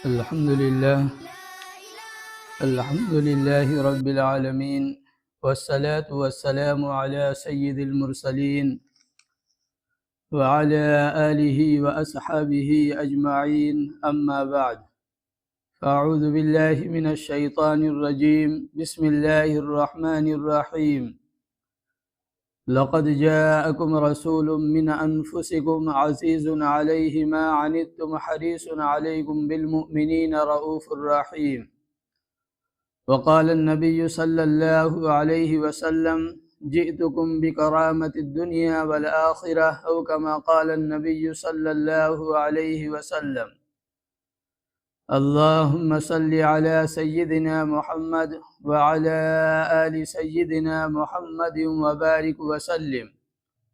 الحمد لله رب العالمين، والصلاة والسلام على سيد المرسلين وعلى آله وأصحابه أجمعين، أما بعد. فأعوذ بالله من الشيطان الرجيم، بسم الله الرحمن الرحيم. لقد جاءكم رسول من أنفسكم عزيز عليه ما عنتم حريص عليكم بالمؤمنين رؤوف رحيم. وقال النبي صلى الله عليه وسلم: جئتكم بكرامة الدنيا والآخرة، أو كما قال النبي صلى الله عليه وسلم. اللهم صل على سيدنا محمد وعلى آل سيدنا محمد وبارک وسلم۔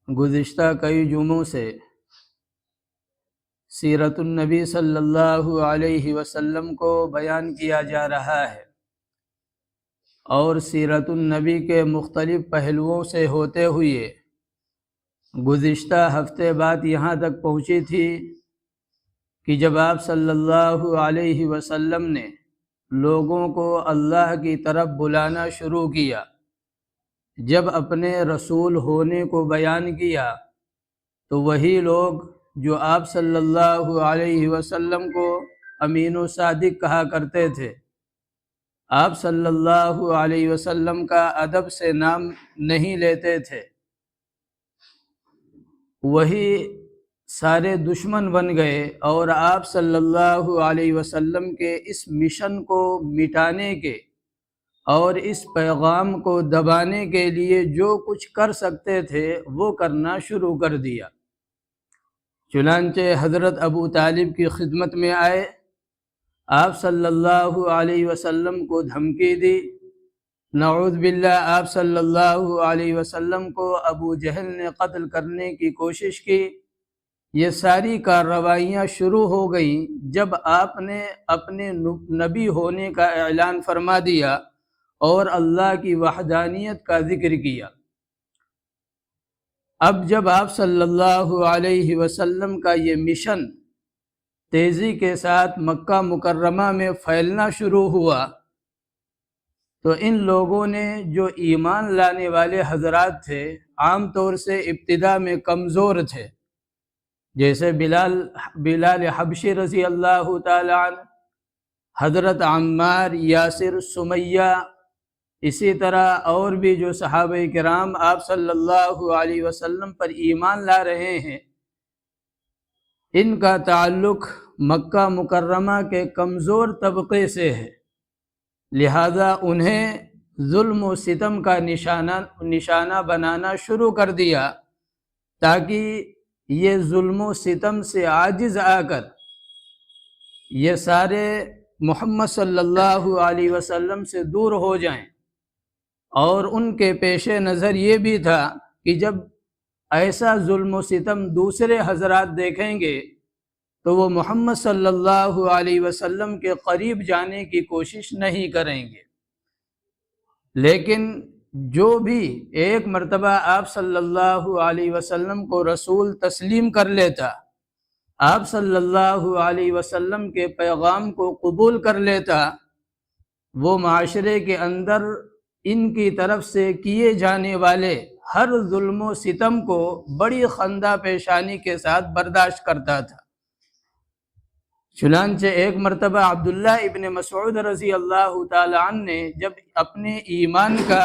گزشتہ کئی جمعوں سے سیرت النبی صلی اللہ علیہ وسلم کو بیان کیا جا رہا ہے، اور سیرت النبی کے مختلف پہلوؤں سے ہوتے ہوئے گزشتہ ہفتے بات یہاں تک پہنچی تھی کہ جب آپ صلی اللہ علیہ وسلم نے لوگوں کو اللہ کی طرف بلانا شروع کیا، جب اپنے رسول ہونے کو بیان کیا، تو وہی لوگ جو آپ صلی اللہ علیہ وسلم کو امین و صادق کہا کرتے تھے، آپ صلی اللہ علیہ وسلم کا ادب سے نام نہیں لیتے تھے، وہی سارے دشمن بن گئے، اور آپ صلی اللہ علیہ وسلم کے اس مشن کو مٹانے کے اور اس پیغام کو دبانے کے لیے جو کچھ کر سکتے تھے وہ کرنا شروع کر دیا۔ چنانچہ حضرت ابو طالب کی خدمت میں آئے، آپ صلی اللہ علیہ وسلم کو دھمکی دی، نعوذ باللہ آپ صلی اللہ علیہ وسلم کو ابو جہل نے قتل کرنے کی کوشش کی۔ یہ ساری کارروائیاں شروع ہو گئیں جب آپ نے اپنے نبی ہونے کا اعلان فرما دیا اور اللہ کی وحدانیت کا ذکر کیا۔ اب جب آپ صلی اللہ علیہ وسلم کا یہ مشن تیزی کے ساتھ مکہ مکرمہ میں پھیلنا شروع ہوا، تو ان لوگوں نے جو ایمان لانے والے حضرات تھے عام طور سے ابتدا میں کمزور تھے، جیسے بلال حبشی رضی اللہ تعالی عنہ، حضرت عمار، یاسر، سمیہ، اسی طرح اور بھی جو صحابہ کرام آپ صلی اللہ علیہ وسلم پر ایمان لا رہے ہیں، ان کا تعلق مکہ مکرمہ کے کمزور طبقے سے ہے، لہذا انہیں ظلم و ستم کا نشانہ بنانا شروع کر دیا، تاکہ یہ ظلم و ستم سے عاجز آ کر یہ سارے محمد صلی اللہ علیہ وسلم سے دور ہو جائیں۔ اور ان کے پیش نظر یہ بھی تھا کہ جب ایسا ظلم و ستم دوسرے حضرات دیکھیں گے تو وہ محمد صلی اللہ علیہ وسلم کے قریب جانے کی کوشش نہیں کریں گے۔ لیکن جو بھی ایک مرتبہ آپ صلی اللہ علیہ وسلم کو رسول تسلیم کر لیتا، آپ صلی اللہ علیہ وسلم کے پیغام کو قبول کر لیتا، وہ معاشرے کے اندر ان کی طرف سے کیے جانے والے ہر ظلم و ستم کو بڑی خندہ پیشانی کے ساتھ برداشت کرتا تھا۔ چنانچہ ایک مرتبہ عبداللہ ابن مسعود رضی اللہ تعالی عنہ نے جب اپنے ایمان کا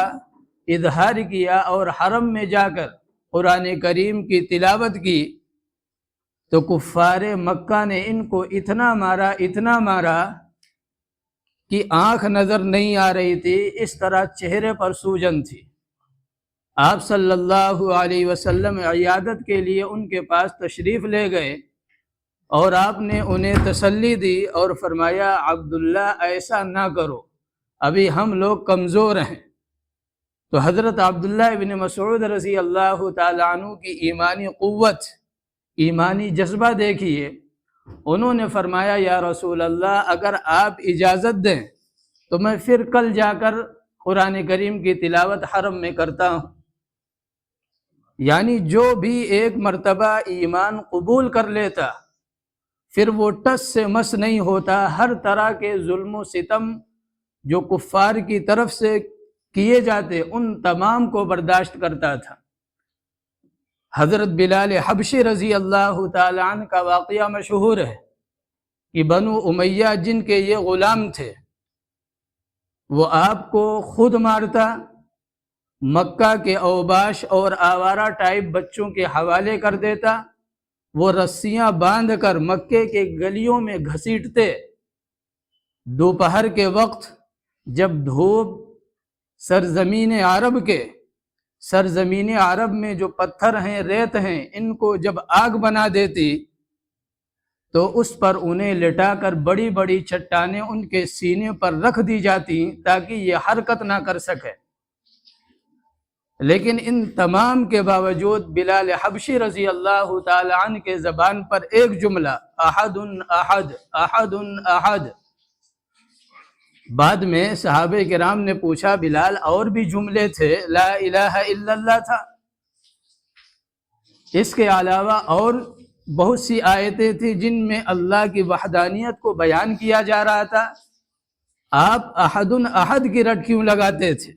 اظہار کیا اور حرم میں جا کر قرآن کریم کی تلاوت کی، تو کفار مکہ نے ان کو اتنا مارا کہ آنکھ نظر نہیں آ رہی تھی، اس طرح چہرے پر سوجن تھی۔ آپ صلی اللہ علیہ وسلم عیادت کے لیے ان کے پاس تشریف لے گئے، اور آپ نے انہیں تسلی دی اور فرمایا، عبداللہ ایسا نہ کرو، ابھی ہم لوگ کمزور ہیں۔ تو حضرت عبداللہ ابن مسعود رضی اللہ تعالی عنہ کی ایمانی قوت، ایمانی جذبہ دیکھیے، انہوں نے فرمایا، یا رسول اللہ اگر آپ اجازت دیں تو میں پھر کل جا کر قرآن کریم کی تلاوت حرم میں کرتا ہوں۔ یعنی جو بھی ایک مرتبہ ایمان قبول کر لیتا، پھر وہ ٹس سے مس نہیں ہوتا، ہر طرح کے ظلم و ستم جو کفار کی طرف سے کیے جاتے ان تمام کو برداشت کرتا تھا۔ حضرت بلال حبشی رضی اللہ تعالی عنہ کا واقعہ مشہور ہے کہ بنو امیہ جن کے یہ غلام تھے وہ آپ کو خود مارتا، مکہ کے اوباش اور آوارہ ٹائپ بچوں کے حوالے کر دیتا، وہ رسیاں باندھ کر مکے کے گلیوں میں گھسیٹتے۔ دوپہر کے وقت جب دھوپ سرزمین عرب میں جو پتھر ہیں، ریت ہیں، ان کو جب آگ بنا دیتی تو اس پر انہیں لٹا کر بڑی بڑی چٹانیں ان کے سینے پر رکھ دی جاتی تاکہ یہ حرکت نہ کر سکے۔ لیکن ان تمام کے باوجود بلال حبشی رضی اللہ تعالی عنہ کے زبان پر ایک جملہ احد احد احد احد۔ بعد میں صحابہ کرام نے پوچھا بلال اور بھی جملے تھے؟ لا الہ الا اللہ تھا، اس کے علاوہ اور بہت سی آیتیں تھیں جن میں اللہ کی وحدانیت کو بیان کیا جا رہا تھا، آپ احد احد کی رٹ کیوں لگاتے تھے؟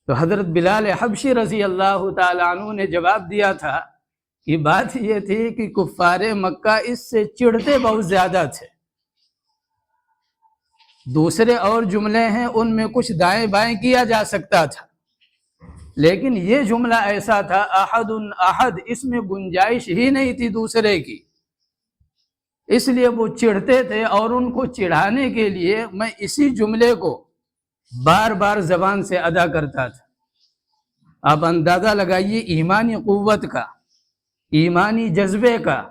تو حضرت بلال حبشی رضی اللہ تعالی عنہ نے جواب دیا تھا کہ بات یہ تھی کہ کفار مکہ اس سے چڑھتے بہت زیادہ تھے۔ دوسرے اور جملے ہیں ان میں کچھ دائیں بائیں کیا جا سکتا تھا، لیکن یہ جملہ ایسا تھا احد احد، اس میں گنجائش ہی نہیں تھی دوسرے کی، اس لیے وہ چڑھتے تھے اور ان کو چڑھانے کے لیے میں اسی جملے کو بار بار زبان سے ادا کرتا تھا۔ آپ اندازہ لگائیے ایمانی قوت کا، ایمانی جذبے کا۔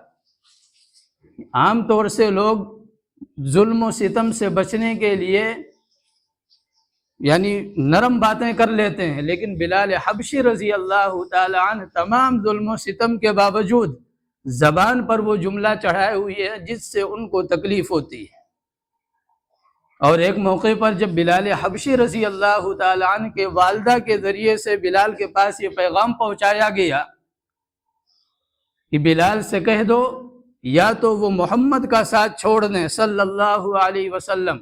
عام طور سے لوگ ظلم و ستم سے بچنے کے لیے یعنی نرم باتیں کر لیتے ہیں، لیکن بلال حبشی رضی اللہ تعالی عنہ تمام ظلم و ستم کے باوجود زبان پر وہ جملہ چڑھائے ہوئے ہے جس سے ان کو تکلیف ہوتی ہے۔ اور ایک موقع پر جب بلال حبشی رضی اللہ تعالی عنہ کے والدہ کے ذریعے سے بلال کے پاس یہ پیغام پہنچایا گیا کہ بلال سے کہہ دو یا تو وہ محمد کا ساتھ چھوڑ دیں صلی اللہ علیہ وسلم،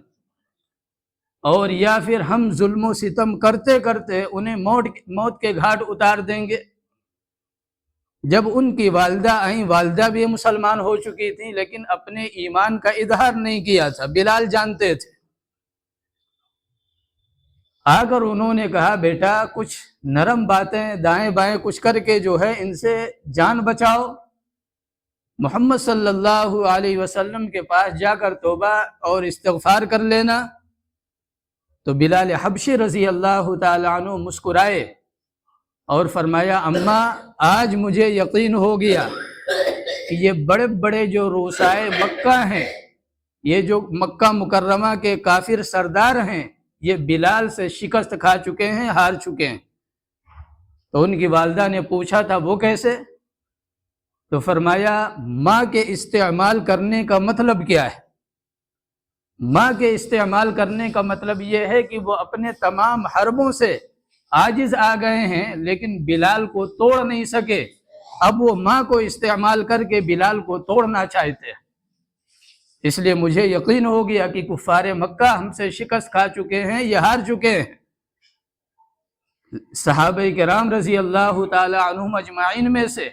اور یا پھر ہم ظلم و ستم کرتے کرتے انہیں موت کے گھاٹ اتار دیں گے۔ جب ان کی والدہ آئیں، والدہ بھی مسلمان ہو چکی تھیں لیکن اپنے ایمان کا اظہار نہیں کیا تھا، بلال جانتے تھے۔ آ کر انہوں نے کہا بیٹا کچھ نرم باتیں دائیں بائیں کچھ کر کے جو ہے ان سے جان بچاؤ، محمد صلی اللہ علیہ وسلم کے پاس جا کر توبہ اور استغفار کر لینا۔ تو بلال حبشی رضی اللہ تعالی عنہ مسکرائے اور فرمایا اماں آج مجھے یقین ہو گیا کہ یہ بڑے بڑے جو رؤسائے مکہ ہیں، یہ جو مکہ مکرمہ کے کافر سردار ہیں، یہ بلال سے شکست کھا چکے ہیں، ہار چکے ہیں۔ تو ان کی والدہ نے پوچھا تھا وہ کیسے؟ تو فرمایا ماں کے استعمال کرنے کا مطلب کیا ہے؟ ماں کے استعمال کرنے کا مطلب یہ ہے کہ وہ اپنے تمام حربوں سے عاجز آ گئے ہیں لیکن بلال کو توڑ نہیں سکے، اب وہ ماں کو استعمال کر کے بلال کو توڑنا چاہتے ہیں۔ اس لیے مجھے یقین ہو گیا کہ کفار مکہ ہم سے شکست کھا چکے ہیں، یہ ہار چکے ہیں۔ صحابہ کرام رضی اللہ تعالی عنہم اجمعین میں سے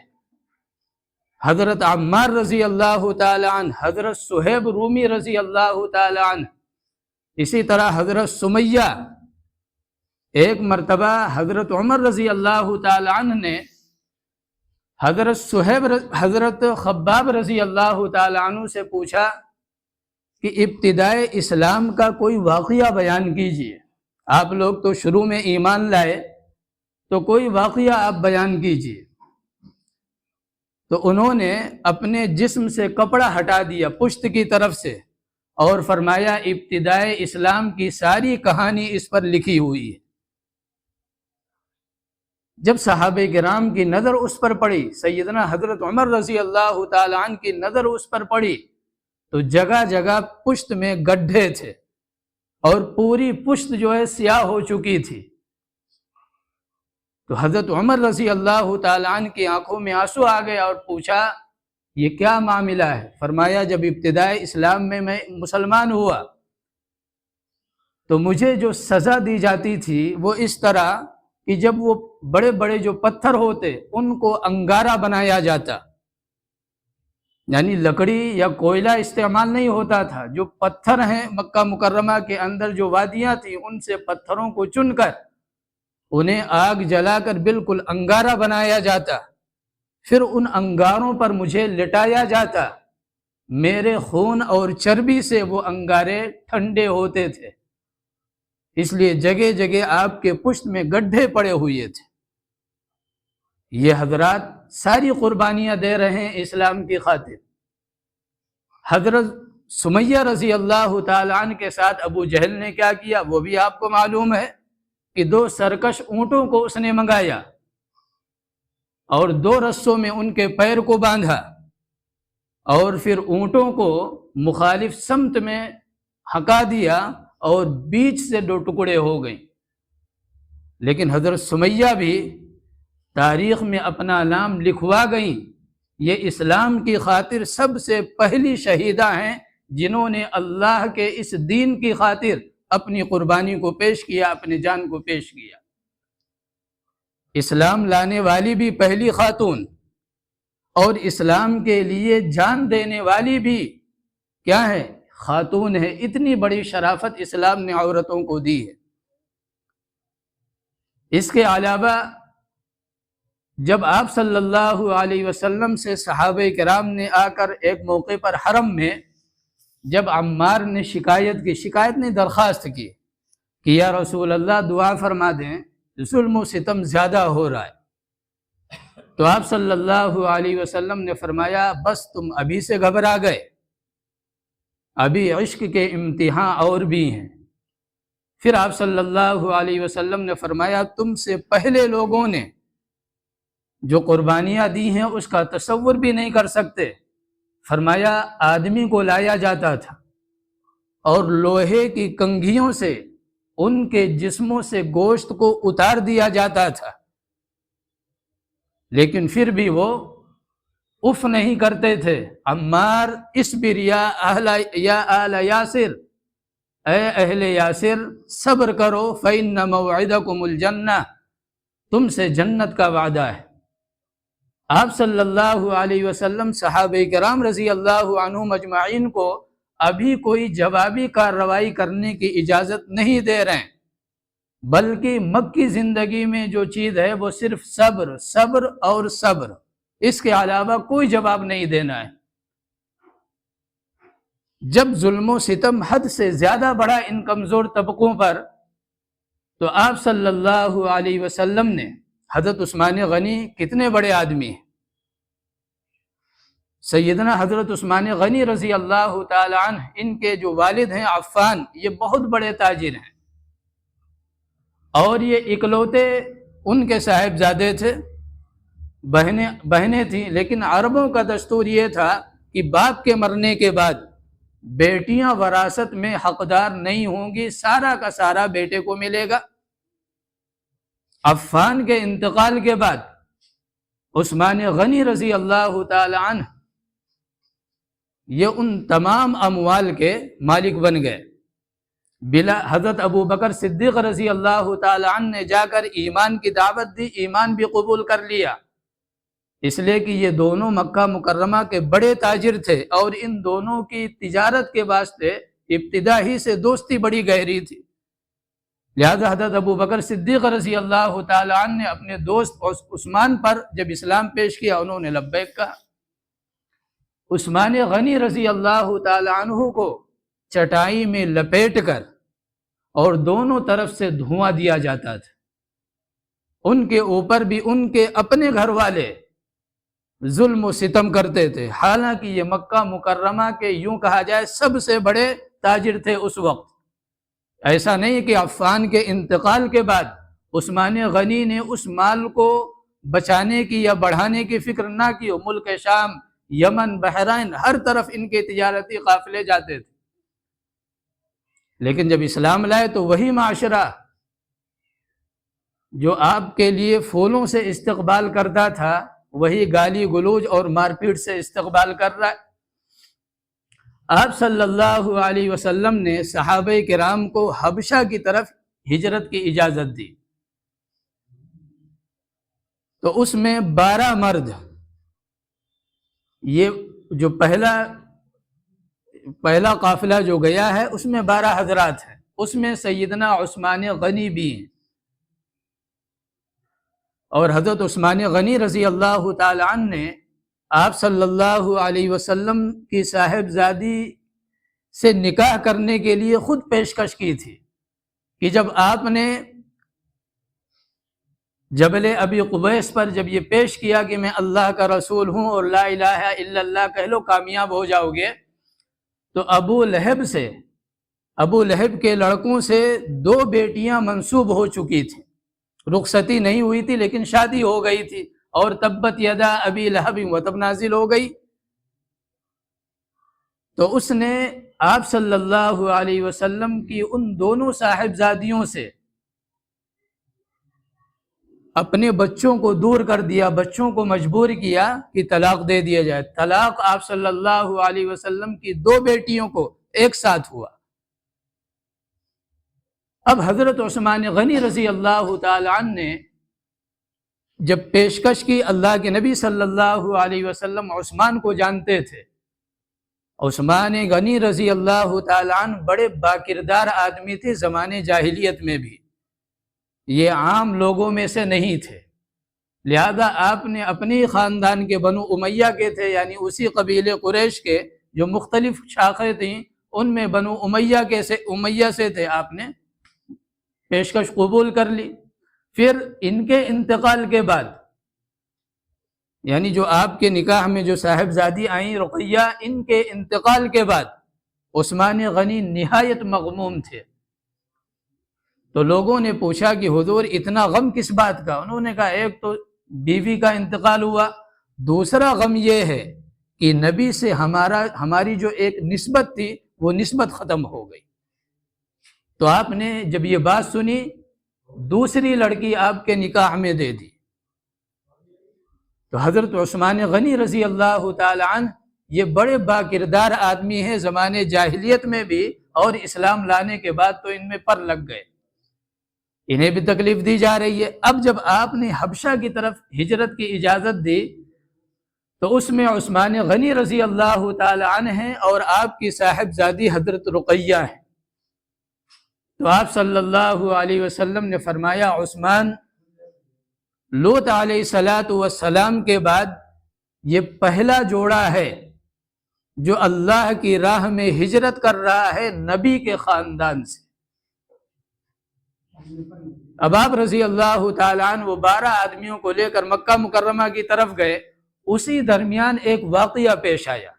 حضرت عمار رضی اللہ تعالی عنہ، حضرت صہیب رومی رضی اللہ تعالی عنہ، اسی طرح حضرت سمیہ، ایک مرتبہ حضرت عمر رضی اللہ تعالی عنہ نے حضرت خباب رضی اللہ تعالی عنہ سے پوچھا کہ ابتدائے اسلام کا کوئی واقعہ بیان کیجیے، آپ لوگ تو شروع میں ایمان لائے تو کوئی واقعہ آپ بیان کیجیے۔ تو انہوں نے اپنے جسم سے کپڑا ہٹا دیا پشت کی طرف سے اور فرمایا ابتدائے اسلام کی ساری کہانی اس پر لکھی ہوئی ہے۔ جب صحابہ کرام کی نظر اس پر پڑی، سیدنا حضرت عمر رضی اللہ تعالی عنہ کی نظر اس پر پڑی تو جگہ جگہ پشت میں گڈھے تھے اور پوری پشت جو ہے سیاہ ہو چکی تھی۔ تو حضرت عمر رضی اللہ تعالی عنہ کی آنکھوں میں آنسو آ گیا اور پوچھا یہ کیا معاملہ ہے؟ فرمایا جب ابتدائے اسلام میں مسلمان ہوا تو مجھے جو سزا دی جاتی تھی وہ اس طرح کہ جب وہ بڑے بڑے جو پتھر ہوتے ان کو انگارہ بنایا جاتا، یعنی لکڑی یا کوئلہ استعمال نہیں ہوتا تھا، جو پتھر ہیں مکہ مکرمہ کے اندر جو وادیاں تھیں ان سے پتھروں کو چن کر انہیں آگ جلا کر بالکل انگارہ بنایا جاتا، پھر ان انگاروں پر مجھے لٹایا جاتا، میرے خون اور چربی سے وہ انگارے ٹھنڈے ہوتے تھے، اس لیے جگہ جگہ آپ کے پشت میں گڈھے پڑے ہوئے تھے۔ یہ حضرات ساری قربانیاں دے رہے ہیں اسلام کی خاطر۔ حضرت سمیہ رضی اللہ تعالیٰ عنہ کے ساتھ ابو جہل نے کیا کیا وہ بھی آپ کو معلوم ہے کہ 2 سرکش اونٹوں کو اس نے منگایا اور 2 رسوں میں ان کے پیر کو باندھا اور پھر اونٹوں کو مخالف سمت میں ہکا دیا اور بیچ سے 2 ٹکڑے ہو گئیں۔ لیکن حضرت سمیہ بھی تاریخ میں اپنا نام لکھوا گئیں، یہ اسلام کی خاطر سب سے پہلی شہیدہ ہیں جنہوں نے اللہ کے اس دین کی خاطر اپنی قربانی کو پیش کیا، اپنی جان کو پیش کیا۔ اسلام لانے والی بھی پہلی خاتون اور اسلام کے لیے جان دینے والی بھی کیا ہے؟ خاتون ہے۔ اتنی بڑی شرافت اسلام نے عورتوں کو دی ہے۔ اس کے علاوہ جب آپ صلی اللہ علیہ وسلم سے صحابہ کرام نے آ کر ایک موقع پر حرم میں جب عمار نے شکایت نے درخواست کی کہ یا رسول اللہ دعا فرما دیں، ظلم و ستم زیادہ ہو رہا ہے، تو آپ صلی اللہ علیہ وسلم نے فرمایا بس تم ابھی سے گھبرا گئے، ابھی عشق کے امتحان اور بھی ہیں۔ پھر آپ صلی اللہ علیہ وسلم نے فرمایا تم سے پہلے لوگوں نے جو قربانیاں دی ہیں اس کا تصور بھی نہیں کر سکتے۔ فرمایا آدمی کو لایا جاتا تھا اور لوہے کی کنگھیوں سے ان کے جسموں سے گوشت کو اتار دیا جاتا تھا، لیکن پھر بھی وہ اف نہیں کرتے تھے۔ عمار اصبر یا آل یاسر، اے اہل یاسر صبر کرو، فإن موعدکم الجنہ، تم سے جنت کا وعدہ ہے۔ آپ صلی اللہ علیہ وسلم صحابہ کرام رضی اللہ عنہم اجمعین کو ابھی کوئی جوابی کارروائی کرنے کی اجازت نہیں دے رہے ہیں، بلکہ مکی زندگی میں جو چیز ہے وہ صرف صبر صبر اور صبر، اس کے علاوہ کوئی جواب نہیں دینا ہے۔ جب ظلم و ستم حد سے زیادہ بڑھا ان کمزور طبقوں پر تو آپ صلی اللہ علیہ وسلم نے حضرت عثمان غنی کتنے بڑے آدمی ہیں، سیدنا حضرت عثمان غنی رضی اللہ تعالی عنہ، ان کے جو والد ہیں عفان، یہ بہت بڑے تاجر ہیں اور یہ اکلوتے ان کے صاحبزادے تھے، بہنیں تھیں، لیکن عربوں کا دستور یہ تھا کہ باپ کے مرنے کے بعد بیٹیاں وراثت میں حقدار نہیں ہوں گی، سارا کا سارا بیٹے کو ملے گا۔ عفان کے انتقال کے بعد عثمان غنی رضی اللہ تعالی عنہ یہ ان تمام اموال کے مالک بن گئے۔ بلا حضرت ابو بکر صدیق رضی اللہ تعالی عنہ نے جا کر ایمان کی دعوت دی، ایمان بھی قبول کر لیا، اس لیے کہ یہ دونوں مکہ مکرمہ کے بڑے تاجر تھے اور ان دونوں کی تجارت کے واسطے ابتدا ہی سے دوستی بڑی گہری تھی۔ لہذا حضرت ابو بکر صدیق رضی اللہ تعالی عنہ نے اپنے دوست عثمان پر جب اسلام پیش کیا انہوں نے لبیک کہا۔ عثمان غنی رضی اللہ تعالی عنہ کو چٹائی میں لپیٹ کر اور دونوں طرف سے دھواں دیا جاتا تھا، ان کے اوپر بھی ان کے اپنے گھر والے ظلم و ستم کرتے تھے، حالانکہ یہ مکہ مکرمہ کے یوں کہا جائے سب سے بڑے تاجر تھے اس وقت۔ ایسا نہیں کہ عفان کے انتقال کے بعد عثمان غنی نے اس مال کو بچانے کی یا بڑھانے کی فکر نہ کی ہو، ملک شام، یمن، بحرین، ہر طرف ان کے تجارتی قافلے جاتے تھے، لیکن جب اسلام لائے تو وہی معاشرہ جو آپ کے لیے پھولوں سے استقبال کرتا تھا وہی گالی گلوچ اور مار پیٹ سے استقبال کر رہا ہے۔ آپ صلی اللہ علیہ وسلم نے صحابہ کرام کو حبشہ کی طرف ہجرت کی اجازت دی، تو اس میں 12 مرد، یہ جو پہلا قافلہ جو گیا ہے اس میں 12 حضرات ہیں، اس میں سیدنا عثمان غنی بھی ہیں، اور حضرت عثمان غنی رضی اللہ تعالی عنہ نے آپ صلی اللہ علیہ وسلم کی صاحبزادی سے نکاح کرنے کے لیے خود پیشکش کی تھی کہ جب آپ نے جبل ابی قبیس پر جب یہ پیش کیا کہ میں اللہ کا رسول ہوں اور لا الہ الا اللہ کہہ لو کامیاب ہو جاؤ گے، تو ابو لہب کے لڑکوں سے 2 بیٹیاں منسوب ہو چکی تھیں، رخصتی نہیں ہوئی تھی لیکن شادی ہو گئی تھی، اور تبت یدا ابی لہب وتب نازل ہو گئی۔ تو اس نے آپ صلی اللہ علیہ وسلم کی ان دونوں صاحبزادیوں سے اپنے بچوں کو دور کر دیا، بچوں کو مجبور کیا کہ طلاق دے دیا جائے۔ طلاق آپ صلی اللہ علیہ وسلم کی 2 بیٹیوں کو ایک ساتھ ہوا۔ اب حضرت عثمان غنی رضی اللہ تعالی عنہ نے جب پیشکش کی، اللہ کے نبی صلی اللہ علیہ وسلم عثمان کو جانتے تھے، عثمان غنی رضی اللہ تعالی عنہ بڑے باکردار آدمی تھے زمانے جاہلیت میں بھی، یہ عام لوگوں میں سے نہیں تھے، لہذا آپ نے اپنی خاندان کے بنو امیہ کے تھے، یعنی اسی قبیلے قریش کے جو مختلف شاخیں تھیں، ان میں بنو امیہ سے تھے، آپ نے پیشکش قبول کر لی۔ پھر ان کے انتقال کے بعد، یعنی جو آپ کے نکاح میں جو صاحبزادی آئیں رقیہ، ان کے انتقال کے بعد عثمان غنی نہایت مغموم تھے۔ تو لوگوں نے پوچھا کہ حضور اتنا غم کس بات کا؟ انہوں نے کہا ایک تو بیوی کا انتقال ہوا، دوسرا غم یہ ہے کہ نبی سے ہماری جو ایک نسبت تھی وہ نسبت ختم ہو گئی۔ تو آپ نے جب یہ بات سنی، دوسری لڑکی آپ کے نکاح میں دے دی۔ تو حضرت عثمان غنی رضی اللہ تعالی عنہ یہ بڑے باکردار آدمی ہیں زمانے جاہلیت میں بھی، اور اسلام لانے کے بعد تو ان میں پر لگ گئے، انہیں بھی تکلیف دی جا رہی ہے۔ اب جب آپ نے حبشہ کی طرف ہجرت کی اجازت دی تو اس میں عثمان غنی رضی اللہ تعالی عنہ ہیں اور آپ کی صاحبزادی حضرت رقیہ ہیں۔ تو آپ صلی اللہ علیہ وسلم نے فرمایا عثمان، لوط علیہ السلام کے بعد یہ پہلا جوڑا ہے جو اللہ کی راہ میں ہجرت کر رہا ہے نبی کے خاندان سے۔ اب آپ رضی اللہ تعالیٰ عنہ وہ 12 آدمیوں کو لے کر مکہ مکرمہ کی طرف گئے، اسی درمیان ایک واقعہ پیش آیا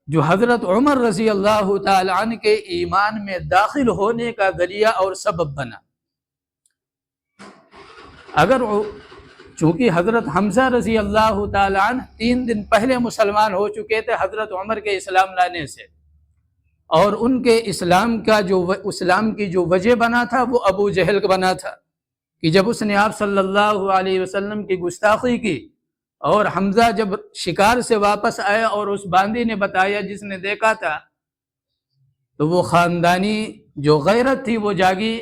جو حضرت عمر رضی اللہ تعالیٰ عنہ کے ایمان میں داخل ہونے کا ذریعہ اور سبب بنا۔ چونکہ حضرت حمزہ رضی اللہ تعالیٰ عنہ 3 دن پہلے مسلمان ہو چکے تھے حضرت عمر کے اسلام لانے سے، اور ان کے اسلام کی جو وجہ بنا تھا وہ ابو جہل کا بنا تھا کہ جب اس نے آپ صلی اللہ علیہ وسلم کی گستاخی کی، اور حمزہ جب شکار سے واپس آیا اور اس باندی نے بتایا جس نے دیکھا تھا، تو وہ خاندانی جو غیرت تھی وہ جاگی،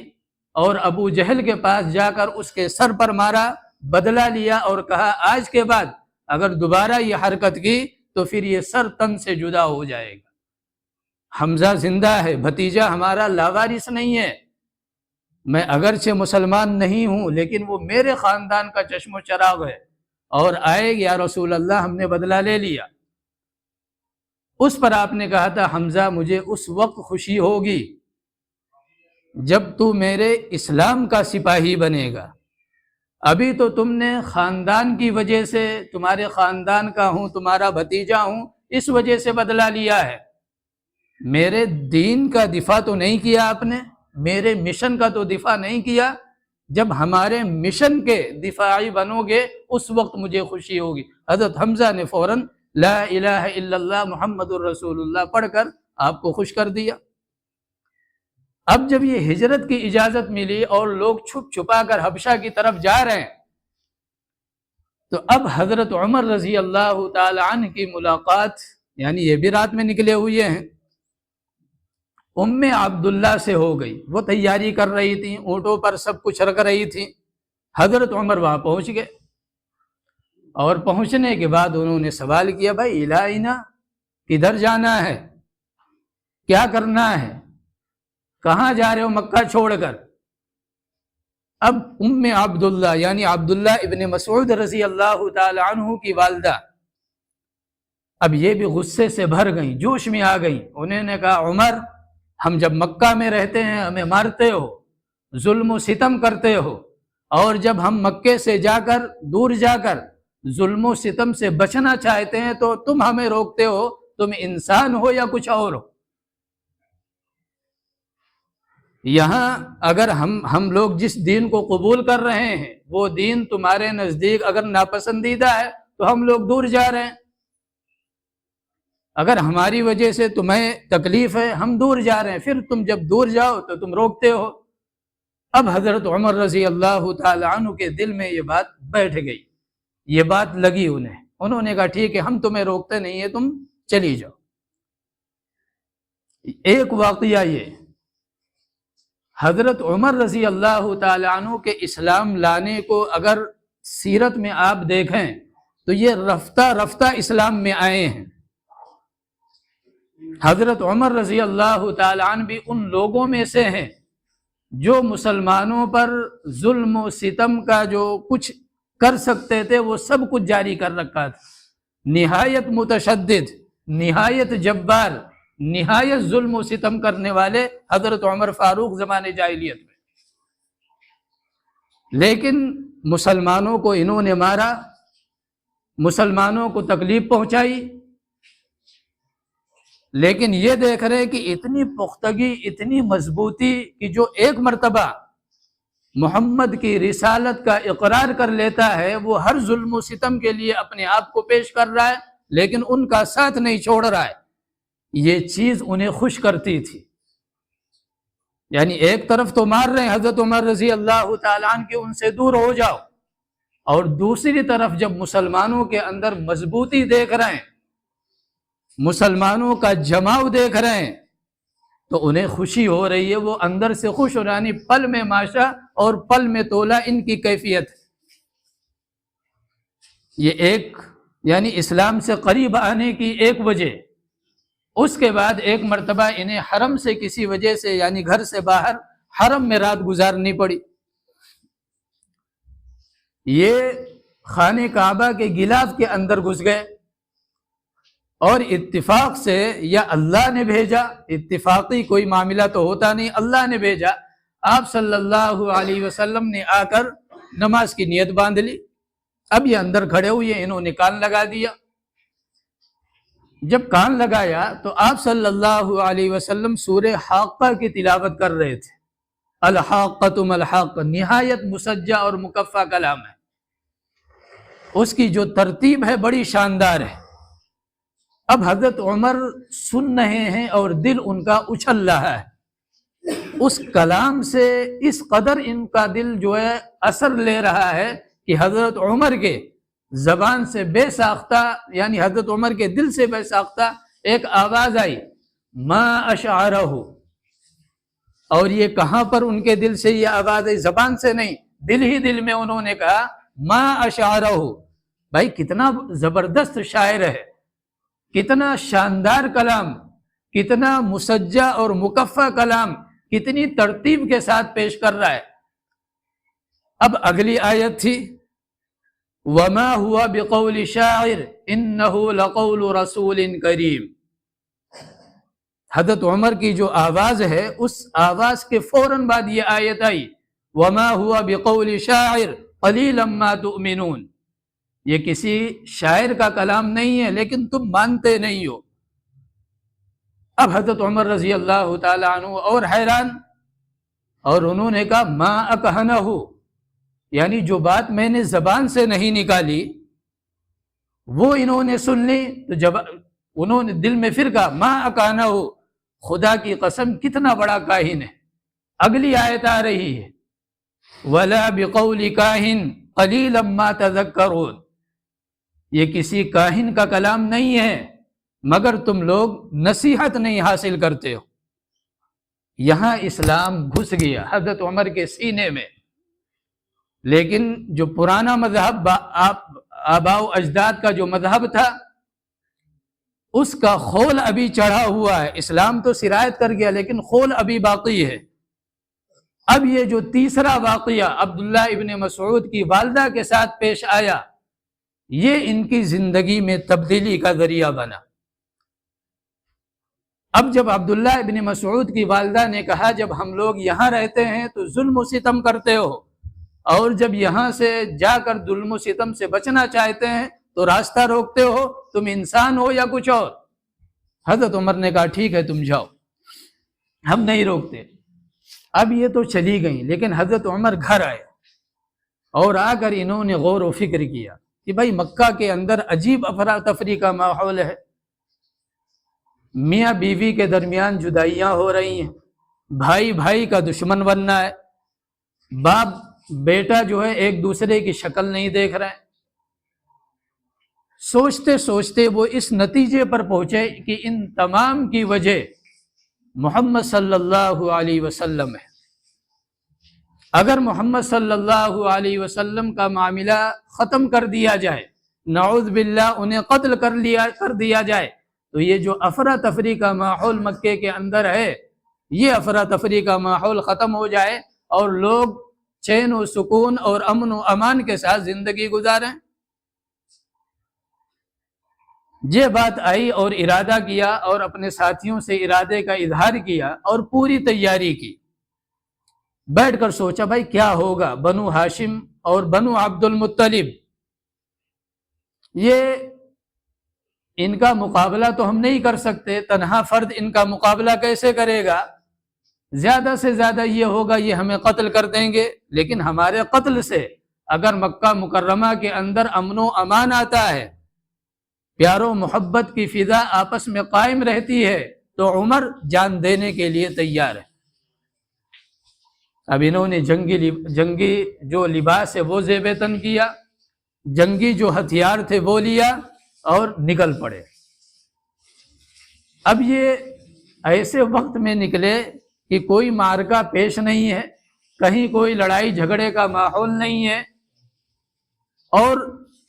اور ابو جہل کے پاس جا کر اس کے سر پر مارا، بدلہ لیا اور کہا آج کے بعد اگر دوبارہ یہ حرکت کی تو پھر یہ سر تن سے جدا ہو جائے گا۔ حمزہ زندہ ہے، بھتیجا ہمارا لاوارث نہیں ہے، میں اگرچہ مسلمان نہیں ہوں لیکن وہ میرے خاندان کا چشم و چراغ ہے، اور آئے یا رسول اللہ ہم نے بدلہ لے لیا۔ اس پر آپ نے کہا تھا حمزہ مجھے اس وقت خوشی ہوگی جب تو میرے اسلام کا سپاہی بنے گا، ابھی تو تم نے خاندان کی وجہ سے، تمہارے خاندان کا ہوں، تمہارا بھتیجا ہوں، اس وجہ سے بدلہ لیا ہے، میرے دین کا دفاع تو نہیں کیا آپ نے، میرے مشن کا تو دفاع نہیں کیا، جب ہمارے مشن کے دفاعی بنو گے اس وقت مجھے خوشی ہوگی۔ حضرت حمزہ نے فوراً لا الہ الا اللہ محمد الرسول اللہ پڑھ کر آپ کو خوش کر دیا۔ اب جب یہ ہجرت کی اجازت ملی اور لوگ چھپ چھپا کر حبشہ کی طرف جا رہے ہیں، تو اب حضرت عمر رضی اللہ تعالی عنہ کی ملاقات یعنی یہ بھی رات میں نکلے ہوئے ہیں، ام عبداللہ سے ہو گئی۔ وہ تیاری کر رہی تھیں، اونٹوں پر سب کچھ رکھ رہی تھیں۔ حضرت عمر وہاں پہنچ گئے، اور پہنچنے کے بعد انہوں نے سوال کیا، بھائی الائنا، کدھر جانا ہے، کیا کرنا ہے، کہاں جا رہے ہو مکہ چھوڑ کر؟ اب ام عبداللہ یعنی عبداللہ ابن مسعود رضی اللہ تعالی عنہ کی والدہ اب یہ بھی غصے سے بھر گئیں، جوش میں آ گئیں۔ انہوں نے کہا، عمر، ہم جب مکہ میں رہتے ہیں ہمیں مارتے ہو، ظلم و ستم کرتے ہو، اور جب ہم مکے سے دور جا کر ظلم و ستم سے بچنا چاہتے ہیں تو تم ہمیں روکتے ہو، تم انسان ہو یا کچھ اور ہو؟ یہاں اگر ہم لوگ جس دین کو قبول کر رہے ہیں وہ دین تمہارے نزدیک اگر ناپسندیدہ ہے تو ہم لوگ دور جا رہے ہیں، اگر ہماری وجہ سے تمہیں تکلیف ہے ہم دور جا رہے ہیں، پھر تم جب دور جاؤ تو تم روکتے ہو۔ اب حضرت عمر رضی اللہ تعالی عنہ کے دل میں یہ بات بیٹھ گئی، یہ بات لگی انہوں نے کہا، ٹھیک ہے، ہم تمہیں روکتے نہیں ہیں، تم چلی جاؤ۔ ایک واقعہ یہ، حضرت عمر رضی اللہ تعالی عنہ کے اسلام لانے کو اگر سیرت میں آپ دیکھیں تو یہ رفتہ رفتہ اسلام میں آئے ہیں۔ حضرت عمر رضی اللہ تعالی عنہ بھی ان لوگوں میں سے ہیں جو مسلمانوں پر ظلم و ستم کا جو کچھ کر سکتے تھے وہ سب کچھ جاری کر رکھا تھا، نہایت متشدد، نہایت جبار، نہایت ظلم و ستم کرنے والے حضرت عمر فاروق زمانے جاہلیت میں۔ لیکن مسلمانوں کو انہوں نے مارا، مسلمانوں کو تکلیف پہنچائی، لیکن یہ دیکھ رہے کہ اتنی پختگی، اتنی مضبوطی کہ جو ایک مرتبہ محمد کی رسالت کا اقرار کر لیتا ہے وہ ہر ظلم و ستم کے لیے اپنے آپ کو پیش کر رہا ہے لیکن ان کا ساتھ نہیں چھوڑ رہا ہے، یہ چیز انہیں خوش کرتی تھی۔ یعنی ایک طرف تو مار رہے ہیں حضرت عمر رضی اللہ تعالیٰ عنہ کہ ان سے دور ہو جاؤ، اور دوسری طرف جب مسلمانوں کے اندر مضبوطی دیکھ رہے ہیں، مسلمانوں کا جماؤ دیکھ رہے ہیں تو انہیں خوشی ہو رہی ہے، وہ اندر سے خوش ہو رہی، پل میں ماشا اور پل میں تولا ان کی کیفیت۔ یہ ایک یعنی اسلام سے قریب آنے کی ایک وجہ۔ اس کے بعد ایک مرتبہ انہیں حرم سے کسی وجہ سے یعنی گھر سے باہر حرم میں رات گزارنی پڑی۔ یہ خانہ کعبہ کے غلاف کے اندر گھس گئے، اور اتفاق سے یا اللہ نے بھیجا، اتفاقی کوئی معاملہ تو ہوتا نہیں، اللہ نے بھیجا، آپ صلی اللہ علیہ وسلم نے آ کر نماز کی نیت باندھ لی۔ اب یہ اندر کھڑے ہوئے، انہوں نے کان لگا دیا۔ جب کان لگایا تو آپ صلی اللہ علیہ وسلم سورہ حاقہ کی تلاوت کر رہے تھے۔ الحاقۃ ما الحاقہ، نہایت مسجع اور مکفہ کلام ہے، اس کی جو ترتیب ہے بڑی شاندار ہے۔ اب حضرت عمر سن رہے ہیں اور دل ان کا اچھل رہا ہے، اس کلام سے اس قدر ان کا دل جو ہے اثر لے رہا ہے کہ حضرت عمر کے زبان سے بے ساختہ یعنی حضرت عمر کے دل سے بے ساختہ ایک آواز آئی، ما اشعرہ، اور یہ کہاں پر ان کے دل سے یہ آواز آئی؟ زبان سے نہیں، دل ہی دل میں انہوں نے کہا ما اشعرہ۔ بھائی کتنا زبردست شاعر ہے، کتنا شاندار کلام، کتنا مسجع اور مکفہ کلام، کتنی ترتیب کے ساتھ پیش کر رہا ہے۔ اب اگلی آیت تھی وَمَا هُوَ بِقَوْلِ شَاعِرٍ إِنَّهُ لَقَوْلُ رَسُولٍ كَرِيمٍ۔ حضرت عمر کی جو آواز ہے اس آواز کے فوراً بعد یہ آیت آئی وَمَا هُوَ بِقَوْلِ شَاعِرٍ قَلِيلًا مَا تُؤْمِنُونَ، یہ کسی شاعر کا کلام نہیں ہے لیکن تم مانتے نہیں ہو۔ اب حضرت عمر رضی اللہ تعالیٰ عنہ اور حیران، اور انہوں نے کہا ما اکہنہ، یعنی جو بات میں نے زبان سے نہیں نکالی وہ انہوں نے سن لی، تو جب انہوں نے دل میں پھر کہا ما اکہنہ، خدا کی قسم کتنا بڑا کاہن ہے۔ اگلی آیت آ رہی ہے وَلَا بِقَوْلِ كَاهِنٍ قَلِيلًا مَا تَذَكَّرُونَ، یہ کسی کاہن کا کلام نہیں ہے، مگر تم لوگ نصیحت نہیں حاصل کرتے ہو۔ یہاں اسلام گھس گیا حضرت عمر کے سینے میں، لیکن جو پرانا مذہب آباء و اجداد کا جو مذہب تھا اس کا خول ابھی چڑھا ہوا ہے۔ اسلام تو سرایت کر گیا لیکن خول ابھی باقی ہے۔ اب یہ جو تیسرا واقعہ عبداللہ ابن مسعود کی والدہ کے ساتھ پیش آیا، یہ ان کی زندگی میں تبدیلی کا ذریعہ بنا۔ اب جب عبداللہ ابن مسعود کی والدہ نے کہا جب ہم لوگ یہاں رہتے ہیں تو ظلم و ستم کرتے ہو، اور جب یہاں سے جا کر ظلم و ستم سے بچنا چاہتے ہیں تو راستہ روکتے ہو، تم انسان ہو یا کچھ اور؟ حضرت عمر نے کہا ٹھیک ہے تم جاؤ، ہم نہیں روکتے۔ اب یہ تو چلی گئیں، لیکن حضرت عمر گھر آئے اور آ کر انہوں نے غور و فکر کیا کہ بھائی مکہ کے اندر عجیب افراتفری کا ماحول ہے، میاں بیوی کے درمیان جدائیاں ہو رہی ہیں، بھائی بھائی کا دشمن بننا ہے، باپ بیٹا جو ہے ایک دوسرے کی شکل نہیں دیکھ رہے ہیں۔ سوچتے سوچتے وہ اس نتیجے پر پہنچے کہ ان تمام کی وجہ محمد صلی اللہ علیہ وسلم ہے۔ اگر محمد صلی اللہ علیہ وسلم کا معاملہ ختم کر دیا جائے، نعوذ باللہ انہیں قتل کر دیا جائے، تو یہ جو افراتفری کا ماحول مکے کے اندر ہے، یہ افراتفری کا ماحول ختم ہو جائے اور لوگ چین و سکون اور امن و امان کے ساتھ زندگی گزاریں۔ یہ بات آئی اور ارادہ کیا اور اپنے ساتھیوں سے ارادے کا اظہار کیا اور پوری تیاری کی۔ بیٹھ کر سوچا بھائی کیا ہوگا، بنو ہاشم اور بنو عبد المطلب، یہ ان کا مقابلہ تو ہم نہیں کر سکتے، تنہا فرد ان کا مقابلہ کیسے کرے گا؟ زیادہ سے زیادہ یہ ہوگا یہ ہمیں قتل کر دیں گے، لیکن ہمارے قتل سے اگر مکہ مکرمہ کے اندر امن و امان آتا ہے، پیار و محبت کی فضا آپس میں قائم رہتی ہے، تو عمر جان دینے کے لیے تیار ہے۔ اب انہوں نے جنگی جو لباس ہے وہ زیب تن کیا، جنگی جو ہتھیار تھے وہ لیا اور نکل پڑے۔ اب یہ ایسے وقت میں نکلے کہ کوئی معرکہ پیش نہیں ہے، کہیں کوئی لڑائی جھگڑے کا ماحول نہیں ہے، اور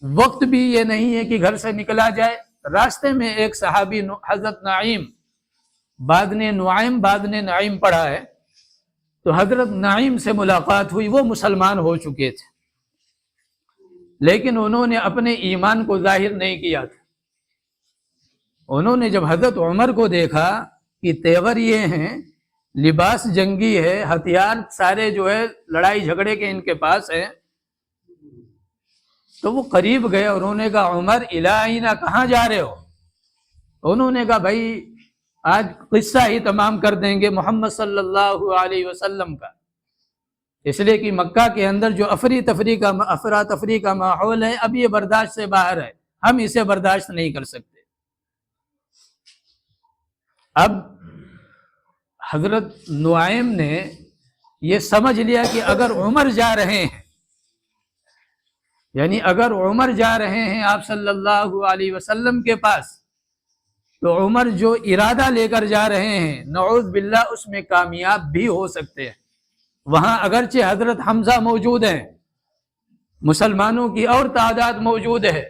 وقت بھی یہ نہیں ہے کہ گھر سے نکلا جائے۔ راستے میں ایک صحابی حضرت نعیم، بعد نے نعیم پڑھا ہے، تو حضرت نعیم سے ملاقات ہوئی۔ وہ مسلمان ہو چکے تھے لیکن انہوں نے اپنے ایمان کو ظاہر نہیں کیا تھا۔ انہوں نے جب حضرت عمر کو دیکھا کہ تیور یہ ہیں، لباس جنگی ہے، ہتھیار سارے جو ہے لڑائی جھگڑے کے ان کے پاس ہیں، تو وہ قریب گئے اور انہوں نے کہا عمر الہینا کہاں جا رہے ہو؟ انہوں نے کہا بھائی آج قصہ ہی تمام کر دیں گے محمد صلی اللہ علیہ وسلم کا، اس لیے کہ مکہ کے اندر جو افراتفری کا ماحول ہے اب یہ برداشت سے باہر ہے، ہم اسے برداشت نہیں کر سکتے۔ اب حضرت نعیم نے یہ سمجھ لیا کہ اگر عمر جا رہے ہیں، یعنی اگر عمر جا رہے ہیں آپ صلی اللہ علیہ وسلم کے پاس، تو عمر جو ارادہ لے کر جا رہے ہیں نعوذ باللہ اس میں کامیاب بھی ہو سکتے ہیں۔ وہاں اگرچہ حضرت حمزہ موجود ہیں، مسلمانوں کی اور تعداد موجود ہے،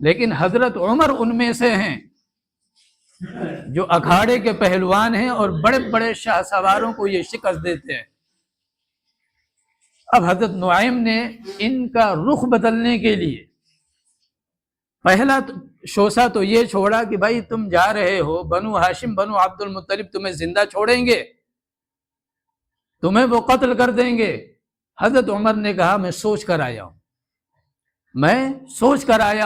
لیکن حضرت عمر ان میں سے ہیں جو اکھاڑے کے پہلوان ہیں اور بڑے بڑے شاہ سواروں کو یہ شکست دیتے ہیں۔ اب حضرت نعیم نے ان کا رخ بدلنے کے لیے پہلا شوسہ تو یہ چھوڑا کہ بھائی تم جا رہے ہو، بنو ہاشم بنو عبد المطلب تمہیں زندہ چھوڑیں گے؟ تمہیں وہ قتل کر دیں گے۔ حضرت عمر نے کہا میں سوچ کر آیا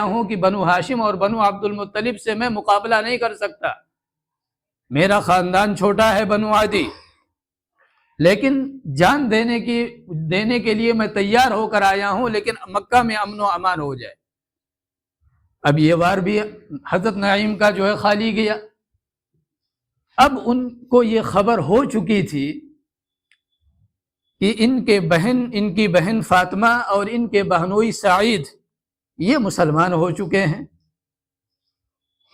ہوں کہ بنو ہاشم اور بنو عبد المطلب سے میں مقابلہ نہیں کر سکتا، میرا خاندان چھوٹا ہے بنو عادی، لیکن جان دینے کے لیے میں تیار ہو کر آیا ہوں، لیکن مکہ میں امن و امان ہو جائے۔ اب یہ وار بھی حضرت نعیم کا جو ہے خالی گیا۔ اب ان کو یہ خبر ہو چکی تھی کہ ان کی بہن فاطمہ اور ان کے بہنوئی سعید یہ مسلمان ہو چکے ہیں۔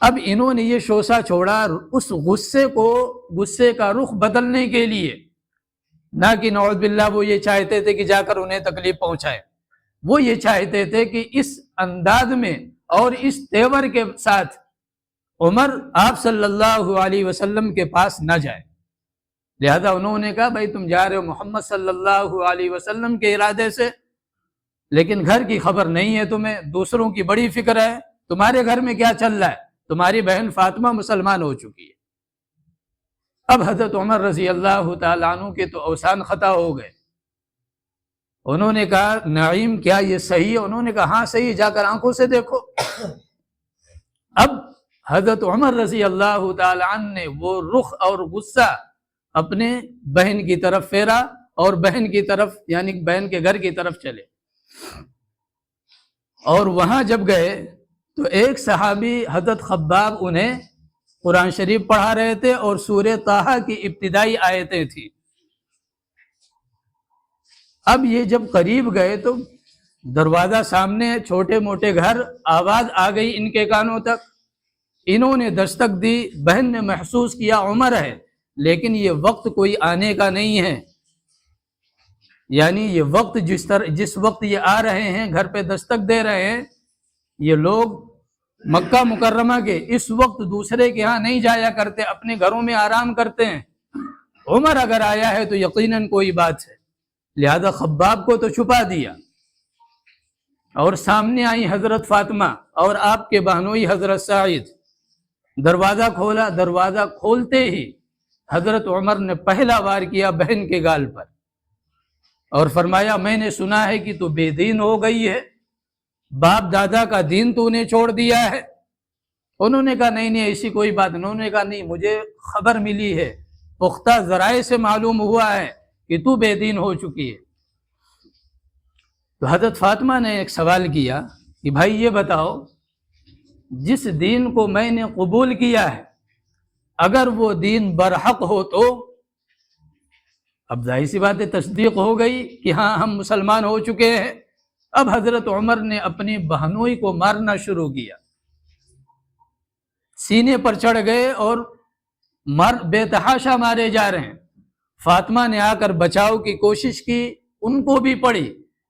اب انہوں نے یہ شوشہ چھوڑا اس غصے کا رخ بدلنے کے لیے، نہ کہ نعوذ باللہ وہ یہ چاہتے تھے کہ جا کر انہیں تکلیف پہنچائے، وہ یہ چاہتے تھے کہ اس انداز میں اور اس تیور کے ساتھ عمر آپ صلی اللہ علیہ وسلم کے پاس نہ جائے۔ لہذا انہوں نے کہا بھائی تم جا رہے ہو محمد صلی اللہ علیہ وسلم کے ارادے سے، لیکن گھر کی خبر نہیں ہے تمہیں، دوسروں کی بڑی فکر ہے، تمہارے گھر میں کیا چل رہا ہے؟ تمہاری بہن فاطمہ مسلمان ہو چکی ہے۔ اب حضرت عمر رضی اللہ تعالیٰ عنہ کے تو اوسان خطا ہو گئے۔ انہوں نے کہا نعیم کیا یہ صحیح ہے؟ انہوں نے کہا ہاں صحیح، جا کر آنکھوں سے دیکھو۔ اب حضرت عمر رضی اللہ تعالیٰ عنہ نے وہ رخ اور غصہ اپنے بہن کی طرف پھیرا اور بہن کی طرف یعنی بہن کے گھر کی طرف چلے، اور وہاں جب گئے تو ایک صحابی حضرت خباب انہیں قرآن شریف پڑھا رہے تھے اور سورہ طٰہٰ کی ابتدائی آیتیں تھیں۔ اب یہ جب قریب گئے تو دروازہ سامنے، چھوٹے موٹے گھر، آواز آ گئی ان کے کانوں تک۔ انہوں نے دستک دی، بہن نے محسوس کیا عمر ہے، لیکن یہ وقت کوئی آنے کا نہیں ہے، یعنی یہ وقت جس وقت یہ آ رہے ہیں، گھر پہ دستک دے رہے ہیں، یہ لوگ مکہ مکرمہ کے اس وقت دوسرے کے ہاں نہیں جایا کرتے، اپنے گھروں میں آرام کرتے ہیں۔ عمر اگر آیا ہے تو یقیناً کوئی بات ہے، لہذا خباب کو تو چھپا دیا، اور سامنے آئی حضرت فاطمہ اور آپ کے بہنوئی حضرت سعید۔ دروازہ کھولا، دروازہ کھولتے ہی حضرت عمر نے پہلا وار کیا بہن کے گال پر اور فرمایا میں نے سنا ہے کہ تو بے دین ہو گئی ہے، باپ دادا کا دین تو نے چھوڑ دیا ہے۔ انہوں نے کہا نہیں ایسی کوئی بات نہیں۔ انہوں نے کہا نہیں، مجھے خبر ملی ہے، پختہ ذرائع سے معلوم ہوا ہے کہ تو بے دین ہو چکی ہے۔ تو حضرت فاطمہ نے ایک سوال کیا کہ بھائی یہ بتاؤ، جس دین کو میں نے قبول کیا ہے اگر وہ دین برحق ہو تو؟ اب ظاہر سی بات ہے تصدیق ہو گئی کہ ہاں ہم مسلمان ہو چکے ہیں۔ اب حضرت عمر نے اپنی بہنوئی کو مارنا شروع کیا، سینے پر چڑھ گئے اور بے تحاشا مارے جا رہے ہیں۔ فاطمہ نے آ کر بچاؤ کی کوشش کی، ان کو بھی پڑی۔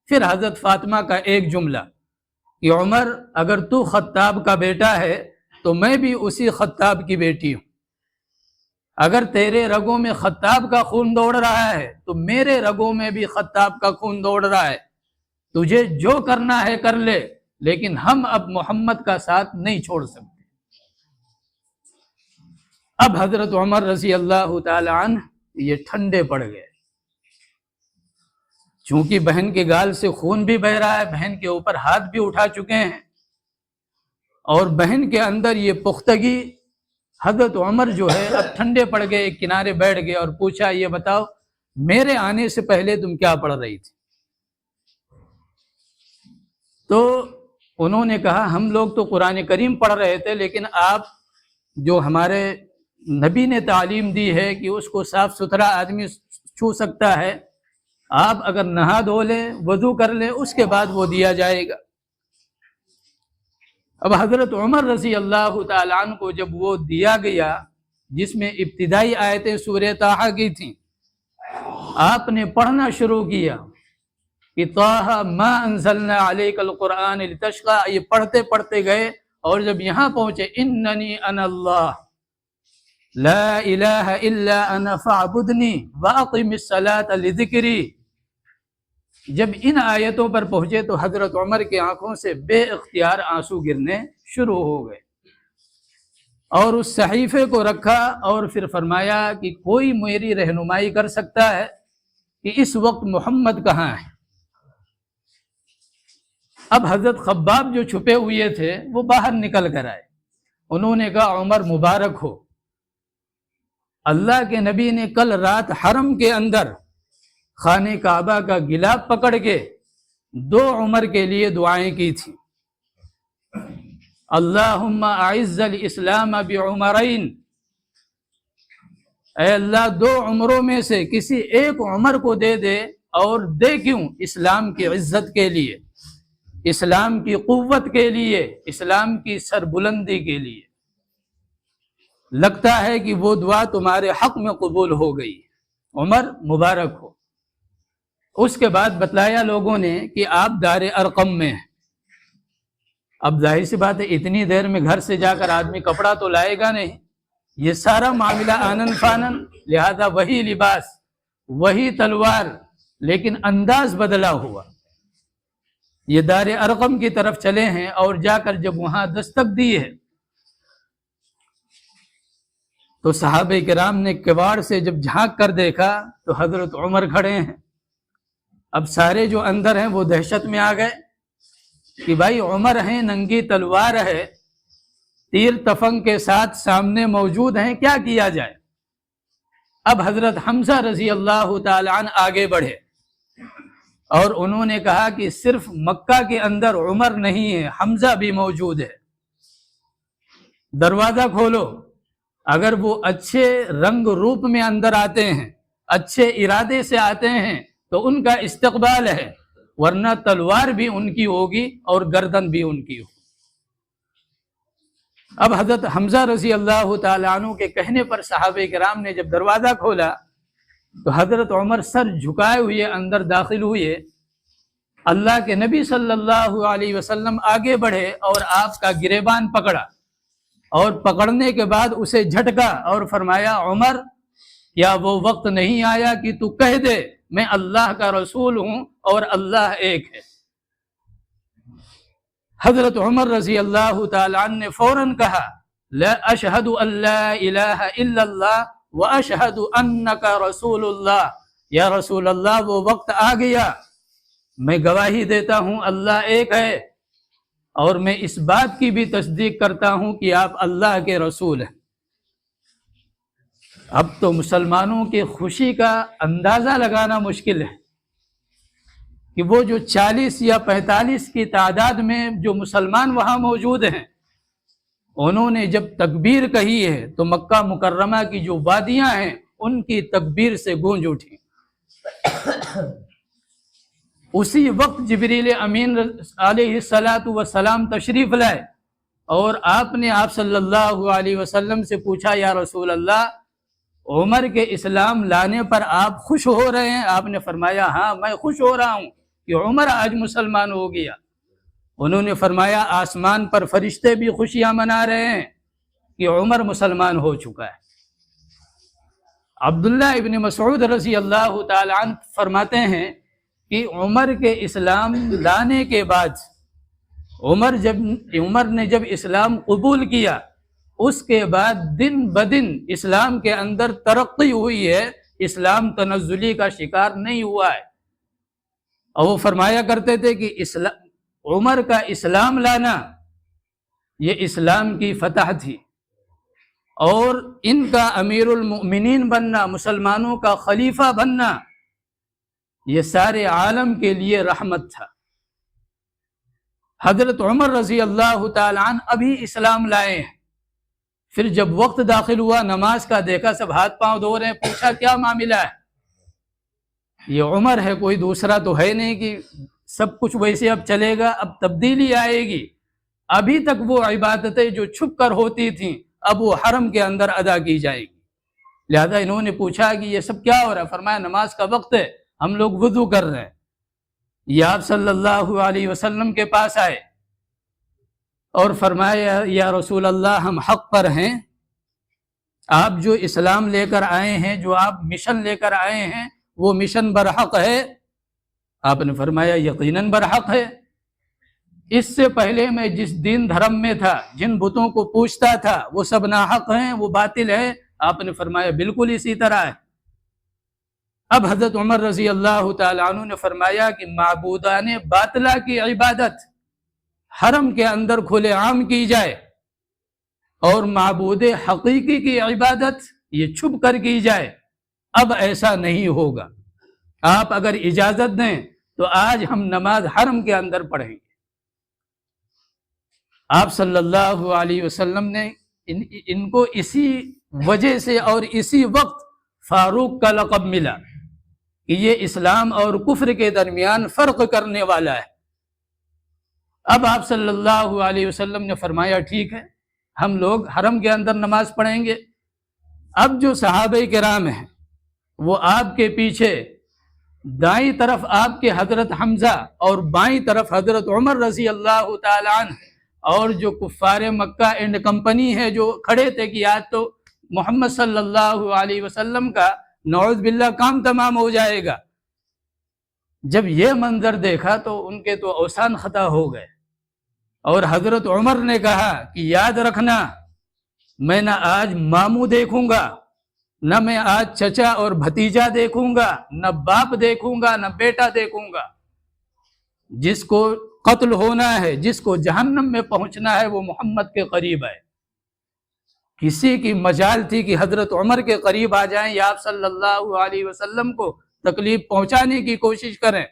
پھر حضرت فاطمہ کا ایک جملہ کہ عمر اگر تو خطاب کا بیٹا ہے تو میں بھی اسی خطاب کی بیٹی ہوں، اگر تیرے رگوں میں خطاب کا خون دوڑ رہا ہے تو میرے رگوں میں بھی خطاب کا خون دوڑ رہا ہے، تجھے جو کرنا ہے کر لے، لیکن ہم اب محمد کا ساتھ نہیں چھوڑ سکتے۔ اب حضرت عمر رضی اللہ تعالی عنہ یہ ٹھنڈے پڑ گئے، چونکہ بہن کے گال سے خون بھی بہ رہا ہے، بہن کے اوپر ہاتھ بھی اٹھا چکے ہیں، اور بہن کے اندر یہ پختگی، حضرت عمر جو ہے اب ٹھنڈے پڑ گئے، ایک کنارے بیٹھ گئے اور پوچھا یہ بتاؤ میرے آنے سے پہلے تم کیا پڑھ رہی تھی؟ تو انہوں نے کہا ہم لوگ تو قرآن کریم پڑھ رہے تھے، لیکن آپ جو ہمارے نبی نے تعلیم دی ہے کہ اس کو صاف ستھرا آدمی چھو سکتا ہے، آپ اگر نہا دھو لیں، وضو کر لیں، اس کے بعد وہ دیا جائے گا۔ اب حضرت عمر رضی اللہ تعالیٰ عنہ کو جب وہ دیا گیا جس میں ابتدائی آیتیں سورہ طٰہٰ کی تھیں، آپ نے پڑھنا شروع کیا کہ طٰہٰ ما انزلنا علیک القرآن لتشقى، یہ پڑھتے پڑھتے گئے اور جب یہاں پہنچے اننی انا اللہ لا الہ الا انا فاعبدنی واقم الصلاۃ لذکری، جب ان آیتوں پر پہنچے تو حضرت عمر کی آنکھوں سے بے اختیار آنسو گرنے شروع ہو گئے، اور اس صحیفے کو رکھا اور پھر فرمایا کہ کوئی میری رہنمائی کر سکتا ہے کہ اس وقت محمد کہاں ہے؟ اب حضرت خباب جو چھپے ہوئے تھے وہ باہر نکل کر آئے، انہوں نے کہا عمر مبارک ہو، اللہ کے نبی نے کل رات حرم کے اندر خانہ کعبہ کا گلاب پکڑ کے 2 عمر کے لیے دعائیں کی تھی، اللہم اعز الاسلام بعمرین، اے اللہ 2 عمروں میں سے کسی ایک عمر کو دے دے، اور دے کیوں؟ اسلام کی عزت کے لیے۔ اسلام کی قوت کے لیے، اسلام کی سربلندی کے لیے۔ لگتا ہے کہ وہ دعا تمہارے حق میں قبول ہو گئی، عمر مبارک ہو۔ اس کے بعد بتلایا لوگوں نے کہ آپ دار ارقم میں ہیں۔ اب ظاہر سی بات ہے اتنی دیر میں گھر سے جا کر آدمی کپڑا تو لائے گا نہیں، یہ سارا معاملہ آنن فانن، لہذا وہی لباس، وہی تلوار، لیکن انداز بدلا ہوا۔ یہ دار ارقم کی طرف چلے ہیں اور جا کر جب وہاں دستک دی ہے تو صحابہ کرام نے کواڑ سے جب جھانک کر دیکھا تو حضرت عمر کھڑے ہیں۔ اب سارے جو اندر ہیں وہ دہشت میں آ گئے کہ بھائی عمر ہیں، ننگی تلوار ہے، تیر تفنگ کے ساتھ سامنے موجود ہیں، کیا کیا جائے؟ اب حضرت حمزہ رضی اللہ تعالی عنہ آگے بڑھے اور انہوں نے کہا کہ صرف مکہ کے اندر عمر نہیں ہے، حمزہ بھی موجود ہے، دروازہ کھولو۔ اگر وہ اچھے رنگ روپ میں اندر آتے ہیں، اچھے ارادے سے آتے ہیں تو ان کا استقبال ہے، ورنہ تلوار بھی ان کی ہوگی اور گردن بھی ان کی ہوگی۔ اب حضرت حمزہ رضی اللہ تعالیٰ عنہ کے کہنے پر صحابہ کرام نے جب دروازہ کھولا تو حضرت عمر سر جھکائے ہوئے اندر داخل ہوئے۔ اللہ کے نبی صلی اللہ علیہ وسلم آگے بڑھے اور آپ کا گریبان پکڑا، اور پکڑنے کے بعد اسے جھٹکا اور فرمایا عمر، کیا وہ وقت نہیں آیا کہ تو کہہ دے میں اللہ کا رسول ہوں اور اللہ ایک ہے؟ حضرت عمر رضی اللہ تعالیٰ عنہ نے فوراً کہا لا اشہد ان لا الہ الا اللہ واشہد انک رسول اللہ، یا رسول اللہ وہ وقت آ گیا، میں گواہی دیتا ہوں اللہ ایک ہے، اور میں اس بات کی بھی تصدیق کرتا ہوں کہ آپ اللہ کے رسول ہیں۔ اب تو مسلمانوں کی خوشی کا اندازہ لگانا مشکل ہے کہ وہ جو 40 یا 45 کی تعداد میں جو مسلمان وہاں موجود ہیں، انہوں نے جب تکبیر کہی ہے تو مکہ مکرمہ کی جو وادیاں ہیں ان کی تکبیر سے گونج اٹھی۔ اسی وقت جبریل امین علیہ السلام تشریف لائے اور آپ نے آپ صلی اللہ علیہ وسلم سے پوچھا یا رسول اللہ، عمر کے اسلام لانے پر آپ خوش ہو رہے ہیں؟ آپ نے فرمایا ہاں میں خوش ہو رہا ہوں کہ عمر آج مسلمان ہو گیا۔ انہوں نے فرمایا آسمان پر فرشتے بھی خوشیاں منا رہے ہیں کہ عمر مسلمان ہو چکا ہے۔ عبداللہ ابن مسعود رضی اللہ تعالی عنہ فرماتے ہیں کہ عمر کے اسلام لانے کے بعد عمر نے جب اسلام قبول کیا، اس کے بعد دن بدن اسلام کے اندر ترقی ہوئی ہے، اسلام تنزلی کا شکار نہیں ہوا ہے۔ اور وہ فرمایا کرتے تھے کہ عمر کا اسلام لانا یہ اسلام کی فتح تھی، اور ان کا امیر المؤمنین بننا، مسلمانوں کا خلیفہ بننا، یہ سارے عالم کے لیے رحمت تھا۔ حضرت عمر رضی اللہ تعالی عنہ ابھی اسلام لائے ہیں، پھر جب وقت داخل ہوا نماز کا، دیکھا سب ہاتھ پاؤں دھو رہے ہیں، پوچھا کیا معاملہ ہے؟ یہ عمر ہے، کوئی دوسرا تو ہے نہیں کہ سب کچھ ویسے اب چلے گا، اب تبدیلی آئے گی۔ ابھی تک وہ عبادتیں جو چھپ کر ہوتی تھیں اب وہ حرم کے اندر ادا کی جائے گی۔ لہذا انہوں نے پوچھا کہ یہ سب کیا ہو رہا ہے؟ فرمایا نماز کا وقت ہے، ہم لوگ وضو کر رہے ہیں۔ یہ آپ صلی اللہ علیہ وسلم کے پاس آئے اور فرمایا یا رسول اللہ ہم حق پر ہیں، آپ جو اسلام لے کر آئے ہیں، جو آپ مشن لے کر آئے ہیں وہ مشن برحق ہے؟ آپ نے فرمایا یقیناً برحق ہے، اس سے پہلے میں جس دین دھرم میں تھا، جن بتوں کو پوچھتا تھا وہ سب ناحق ہیں، وہ باطل ہے۔ آپ نے فرمایا بالکل اسی طرح ہے۔ اب حضرت عمر رضی اللہ تعالیٰ عنہ نے فرمایا کہ معبودان باطلہ کی عبادت حرم کے اندر کھلے عام کی جائے، اور معبود حقیقی کی عبادت یہ چھپ کر کی جائے، اب ایسا نہیں ہوگا۔ آپ اگر اجازت دیں تو آج ہم نماز حرم کے اندر پڑھیں گے۔ آپ صلی اللہ علیہ وسلم نے ان کو اسی وجہ سے اور اسی وقت فاروق کا لقب ملا کہ یہ اسلام اور کفر کے درمیان فرق کرنے والا ہے۔ اب آپ صلی اللہ علیہ وسلم نے فرمایا ٹھیک ہے ہم لوگ حرم کے اندر نماز پڑھیں گے۔ اب جو صحابہ کرام ہیں وہ آپ کے پیچھے دائیں طرف آپ کے حضرت حمزہ اور بائیں طرف حضرت عمر رضی اللہ تعالی عنہ اور جو کفار مکہ اینڈ کمپنی ہے جو کھڑے تھے کہ آج تو محمد صلی اللہ علیہ وسلم کا نعوذ باللہ کام تمام ہو جائے گا۔ جب یہ منظر دیکھا تو ان کے تو اوسان خطا ہو گئے، اور حضرت عمر نے کہا کہ یاد رکھنا میں نہ آج ماموں دیکھوں گا، نہ میں آج چچا اور بھتیجا دیکھوں گا، نہ باپ دیکھوں گا، نہ بیٹا دیکھوں گا۔ جس کو قتل ہونا ہے، جس کو جہنم میں پہنچنا ہے وہ محمد کے قریب ہے۔ کسی کی مجال تھی کہ حضرت عمر کے قریب آ جائیں یا آپ صلی اللہ علیہ وسلم کو تکلیف پہنچانے کی کوشش کریں؟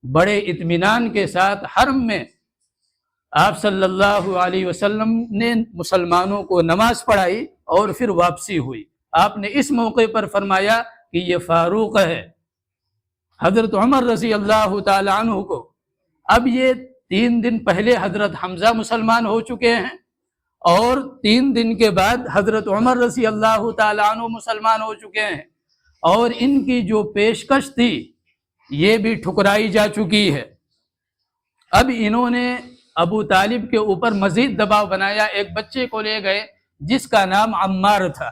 بڑے اطمینان کے ساتھ حرم میں آپ صلی اللہ علیہ وسلم نے مسلمانوں کو نماز پڑھائی اور پھر واپسی ہوئی۔ آپ نے اس موقع پر فرمایا کہ یہ فاروق ہے، حضرت عمر رضی اللہ تعالی عنہ کو۔ اب یہ 3 دن پہلے حضرت حمزہ مسلمان ہو چکے ہیں، اور 3 دن کے بعد حضرت عمر رضی اللہ تعالی عنہ مسلمان ہو چکے ہیں، اور ان کی جو پیشکش تھی یہ بھی ٹھکرائی جا چکی ہے۔ اب انہوں نے ابو طالب کے اوپر مزید دباؤ بنایا، ایک بچے کو لے گئے جس کا نام عمار تھا،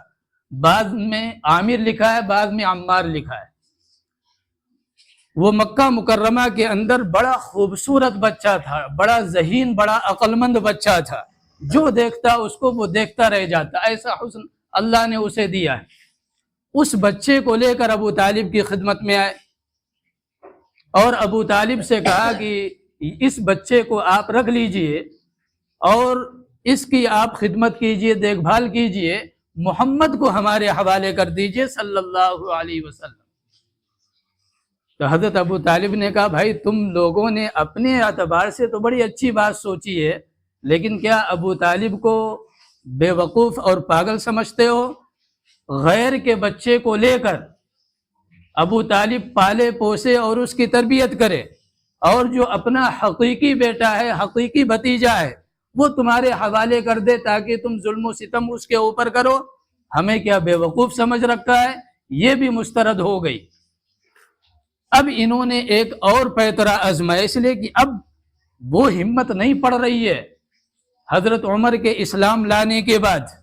بعض میں عامر لکھا ہے، بعض میں عمار لکھا ہے۔ وہ مکہ مکرمہ کے اندر بڑا خوبصورت بچہ تھا، بڑا ذہین، بڑا عقل مند بچہ تھا، جو دیکھتا اس کو وہ دیکھتا رہ جاتا، ایسا حسن اللہ نے اسے دیا ہے۔ اس بچے کو لے کر ابو طالب کی خدمت میں آئے اور ابو طالب سے کہا کہ اس بچے کو آپ رکھ لیجئے اور اس کی آپ خدمت کیجئے، دیکھ بھال کیجئے، محمد کو ہمارے حوالے کر دیجئے صلی اللہ علیہ وسلم۔ تو حضرت ابو طالب نے کہا بھائی تم لوگوں نے اپنے اعتبار سے تو بڑی اچھی بات سوچی ہے، لیکن کیا ابو طالب کو بے وقوف اور پاگل سمجھتے ہو؟ غیر کے بچے کو لے کر ابو طالب پالے پوسے اور اس کی تربیت کرے، اور جو اپنا حقیقی بیٹا ہے، حقیقی بھتیجا ہے، وہ تمہارے حوالے کر دے تاکہ تم ظلم و ستم اس کے اوپر کرو؟ ہمیں کیا بے وقوف سمجھ رکھا ہے؟ یہ بھی مسترد ہو گئی۔ اب انہوں نے ایک اور پیترا آزمایا، اس لیے کہ اب وہ ہمت نہیں پڑ رہی ہے حضرت عمر کے اسلام لانے کے بعد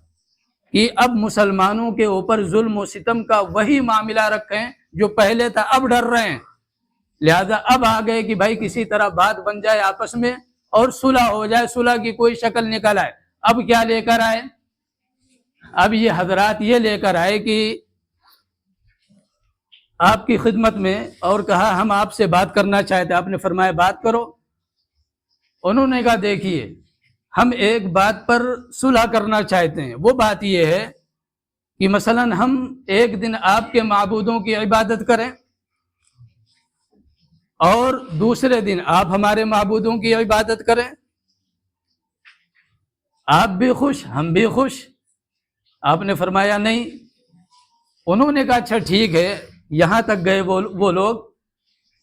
کہ اب مسلمانوں کے اوپر ظلم و ستم کا وہی معاملہ رکھیں جو پہلے تھا، اب ڈر رہے ہیں، لہذا اب آ گئے کہ بھائی کسی طرح بات بن جائے آپس میں اور صلح ہو جائے، صلح کی کوئی شکل نکل آئے۔ اب کیا لے کر آئے؟ اب یہ حضرات یہ لے کر آئے کہ آپ کی خدمت میں، اور کہا ہم آپ سے بات کرنا چاہتے ہیں۔ آپ نے فرمایا بات کرو۔ انہوں نے کہا دیکھیے ہم ایک بات پر صلح کرنا چاہتے ہیں، وہ بات یہ ہے کہ مثلا ہم ایک دن آپ کے معبودوں کی عبادت کریں اور دوسرے دن آپ ہمارے معبودوں کی عبادت کریں، آپ بھی خوش ہم بھی خوش۔ آپ نے فرمایا نہیں۔ انہوں نے کہا اچھا ٹھیک ہے، یہاں تک گئے وہ لوگ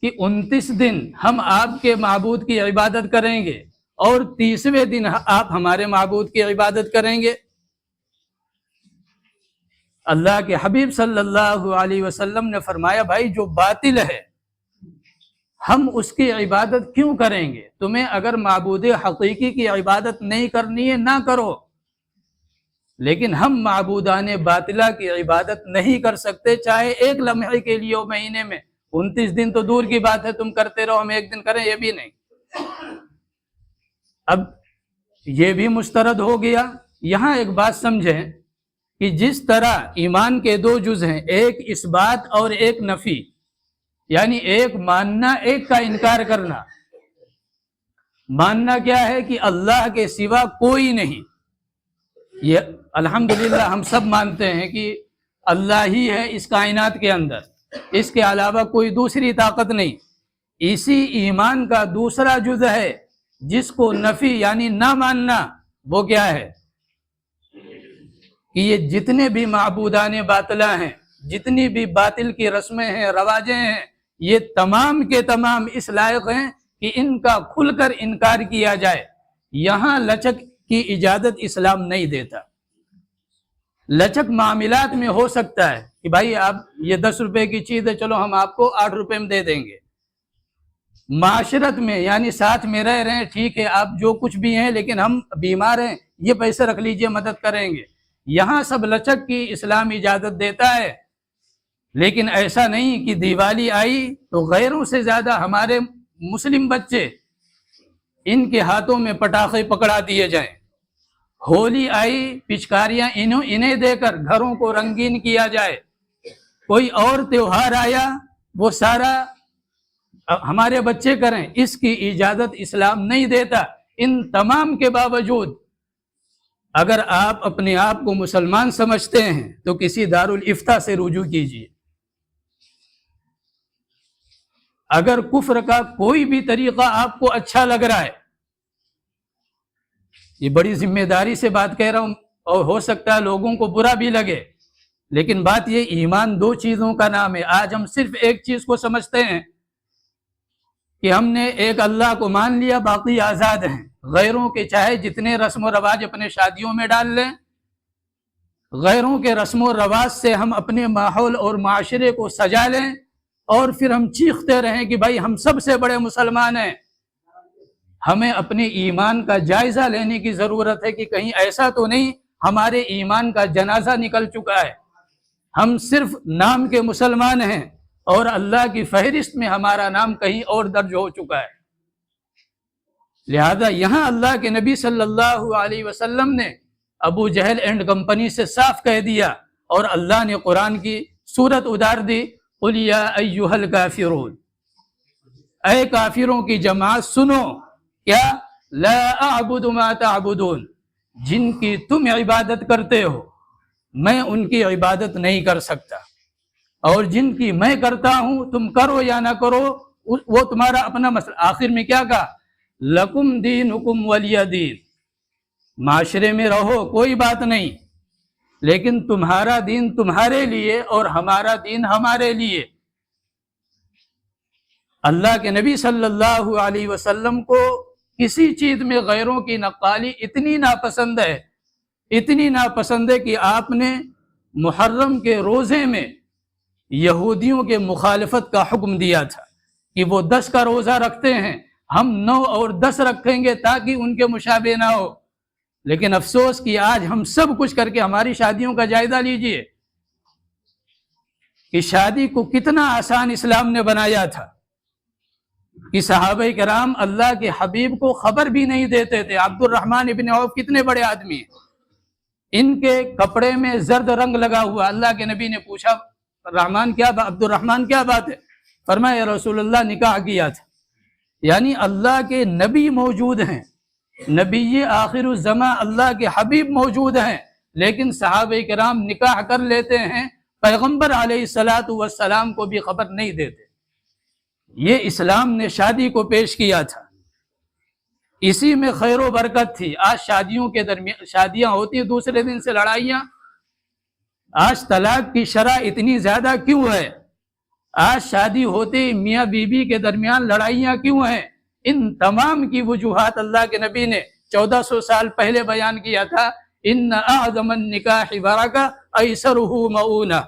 کہ 29 دن ہم آپ کے معبود کی عبادت کریں گے اور 30ویں دن آپ ہمارے معبود کی عبادت کریں گے۔ اللہ کے حبیب صلی اللہ علیہ وسلم نے فرمایا بھائی جو باطل ہے ہم اس کی عبادت کیوں کریں گے؟ تمہیں اگر معبود حقیقی کی عبادت نہیں کرنی ہے نہ کرو، لیکن ہم معبودان باطلہ کی عبادت نہیں کر سکتے، چاہے ایک لمحے کے لیے مہینے میں۔ 29 دن تو دور کی بات ہے، تم کرتے رہو ہم ایک دن کریں، یہ بھی نہیں۔ اب یہ بھی مسترد ہو گیا۔ یہاں ایک بات سمجھیں کہ جس طرح ایمان کے 2 جز ہیں، ایک اثبات اور ایک نفی، یعنی ایک ماننا ایک کا انکار کرنا۔ ماننا کیا ہے کہ اللہ کے سوا کوئی نہیں، یہ الحمدللہ ہم سب مانتے ہیں کہ اللہ ہی ہے اس کائنات کے اندر، اس کے علاوہ کوئی دوسری طاقت نہیں۔ اسی ایمان کا دوسرا جز ہے جس کو نفی یعنی نہ ماننا، وہ کیا ہے کہ یہ جتنے بھی معبودان باطلہ ہیں، جتنی بھی باطل کی رسمیں ہیں، رواجیں ہیں، یہ تمام کے تمام اس لائق ہیں کہ ان کا کھل کر انکار کیا جائے، یہاں لچک کی اجازت اسلام نہیں دیتا۔ لچک معاملات میں ہو سکتا ہے کہ بھائی آپ یہ 10 روپے کی چیز ہے، چلو ہم آپ کو 8 روپے میں دے دیں گے۔ معاشرت میں یعنی ساتھ میں رہ رہے ہیں، ٹھیک ہے آپ جو کچھ بھی ہیں، لیکن ہم بیمار ہیں، یہ پیسے رکھ لیجئے، مدد کریں گے۔ یہاں سب لچک کی اسلام اجازت دیتا ہے، لیکن ایسا نہیں کہ دیوالی آئی تو غیروں سے زیادہ ہمارے مسلم بچے ان کے ہاتھوں میں پٹاخے پکڑا دیے جائیں۔ ہولی آئی، پچکاریاں انہیں دے کر گھروں کو رنگین کیا جائے۔ کوئی اور تیوہار آیا وہ سارا ہمارے بچے کریں، اس کی اجازت اسلام نہیں دیتا۔ ان تمام کے باوجود اگر آپ اپنے آپ کو مسلمان سمجھتے ہیں تو کسی دارالافتاء سے رجوع کیجیے۔ اگر کفر کا کوئی بھی طریقہ آپ کو اچھا لگ رہا ہے، یہ بڑی ذمہ داری سے بات کہہ رہا ہوں، اور ہو سکتا ہے لوگوں کو برا بھی لگے، لیکن بات یہ ایمان 2 چیزوں کا نام ہے۔ آج ہم صرف ایک چیز کو سمجھتے ہیں کہ ہم نے ایک اللہ کو مان لیا، باقی آزاد ہیں، غیروں کے چاہے جتنے رسم و رواج اپنے شادیوں میں ڈال لیں، غیروں کے رسم و رواج سے ہم اپنے ماحول اور معاشرے کو سجا لیں، اور پھر ہم چیختے رہیں کہ بھائی ہم سب سے بڑے مسلمان ہیں۔ ہمیں اپنے ایمان کا جائزہ لینے کی ضرورت ہے کہ کہیں ایسا تو نہیں ہمارے ایمان کا جنازہ نکل چکا ہے، ہم صرف نام کے مسلمان ہیں اور اللہ کی فہرست میں ہمارا نام کہیں اور درج ہو چکا ہے۔ لہذا یہاں اللہ کے نبی صلی اللہ علیہ وسلم نے ابو جہل اینڈ کمپنی سے صاف کہہ دیا، اور اللہ نے قرآن کی سورت اتار دی، قُلْ يَا أَيُّهَا الْكَافِرُونَ، اے کافروں کی جماعت سنو، کیا لَا أَعْبُدُ مَا تَعْبُدُونَ، جن کی تم عبادت کرتے ہو میں ان کی عبادت نہیں کر سکتا، اور جن کی میں کرتا ہوں تم کرو یا نہ کرو وہ تمہارا اپنا مسئلہ۔ آخر میں کیا کہا؟ لَكُمْ دِينُكُمْ وَلِيَ دِينِ، معاشرے میں رہو کوئی بات نہیں، لیکن تمہارا دین تمہارے لیے اور ہمارا دین ہمارے لیے۔ اللہ کے نبی صلی اللہ علیہ وسلم کو کسی چیز میں غیروں کی نقالی اتنی ناپسند ہے، اتنی ناپسند ہے کہ آپ نے محرم کے روزے میں یہودیوں کے مخالفت کا حکم دیا تھا کہ وہ 10 کا روزہ رکھتے ہیں، ہم 9 اور 10 رکھیں گے تاکہ ان کے مشابہ نہ ہو۔ لیکن افسوس کہ آج ہم سب کچھ کر کے ہماری شادیوں کا جائزہ لیجئے کہ شادی کو کتنا آسان اسلام نے بنایا تھا، کہ صحابہ کرام اللہ کے حبیب کو خبر بھی نہیں دیتے تھے۔ عبد الرحمن ابن عوف کتنے بڑے آدمی ہیں، ان کے کپڑے میں زرد رنگ لگا ہوا، اللہ کے نبی نے پوچھا عبد الرحمن کیا بات ہے؟ فرمایا یا رسول اللہ نکاح کیا تھا۔ یعنی اللہ کے نبی موجود ہیں، نبی آخر الزمان اللہ کے حبیب موجود ہیں، لیکن صحابہ کرام نکاح کر لیتے ہیں، پیغمبر علیہ السلام کو بھی خبر نہیں دیتے۔ یہ اسلام نے شادی کو پیش کیا تھا، اسی میں خیر و برکت تھی۔ آج شادیوں کے درمیان شادیاں ہوتی ہیں، دوسرے دن سے لڑائیاں۔ آج طلاق کی شرح اتنی زیادہ کیوں ہے؟ آج شادی ہوتی میاں بیوی کے درمیان لڑائیاں کیوں ہیں؟ ان تمام کی وجوہات اللہ کے نبی نے 1400 سال پہلے بیان کیا تھا۔ ان اعظم النکاح برکہ ایسرہ مؤونہ،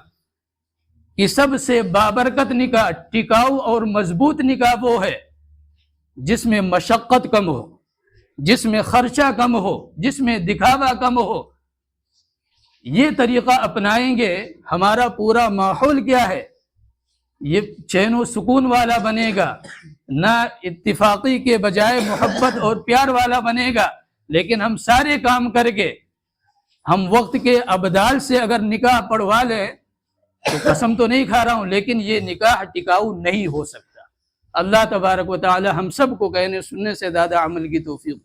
کہ سب سے بابرکت نکاح، ٹکاؤ اور مضبوط نکاح وہ ہے جس میں مشقت کم ہو، جس میں خرچہ کم ہو، جس میں دکھاوا کم ہو۔ یہ طریقہ اپنائیں گے، ہمارا پورا ماحول کیا ہے؟ یہ چین و سکون والا بنے گا، نہ اتفاقی کے بجائے محبت اور پیار والا بنے گا۔ لیکن ہم سارے کام کر کے ہم وقت کے ابدال سے اگر نکاح پڑھوا لیں تو قسم تو نہیں کھا رہا ہوں، لیکن یہ نکاح ٹکاؤ نہیں ہو سکتا۔ اللہ تبارک و تعالی ہم سب کو کہنے سننے سے زیادہ عمل کی توفیق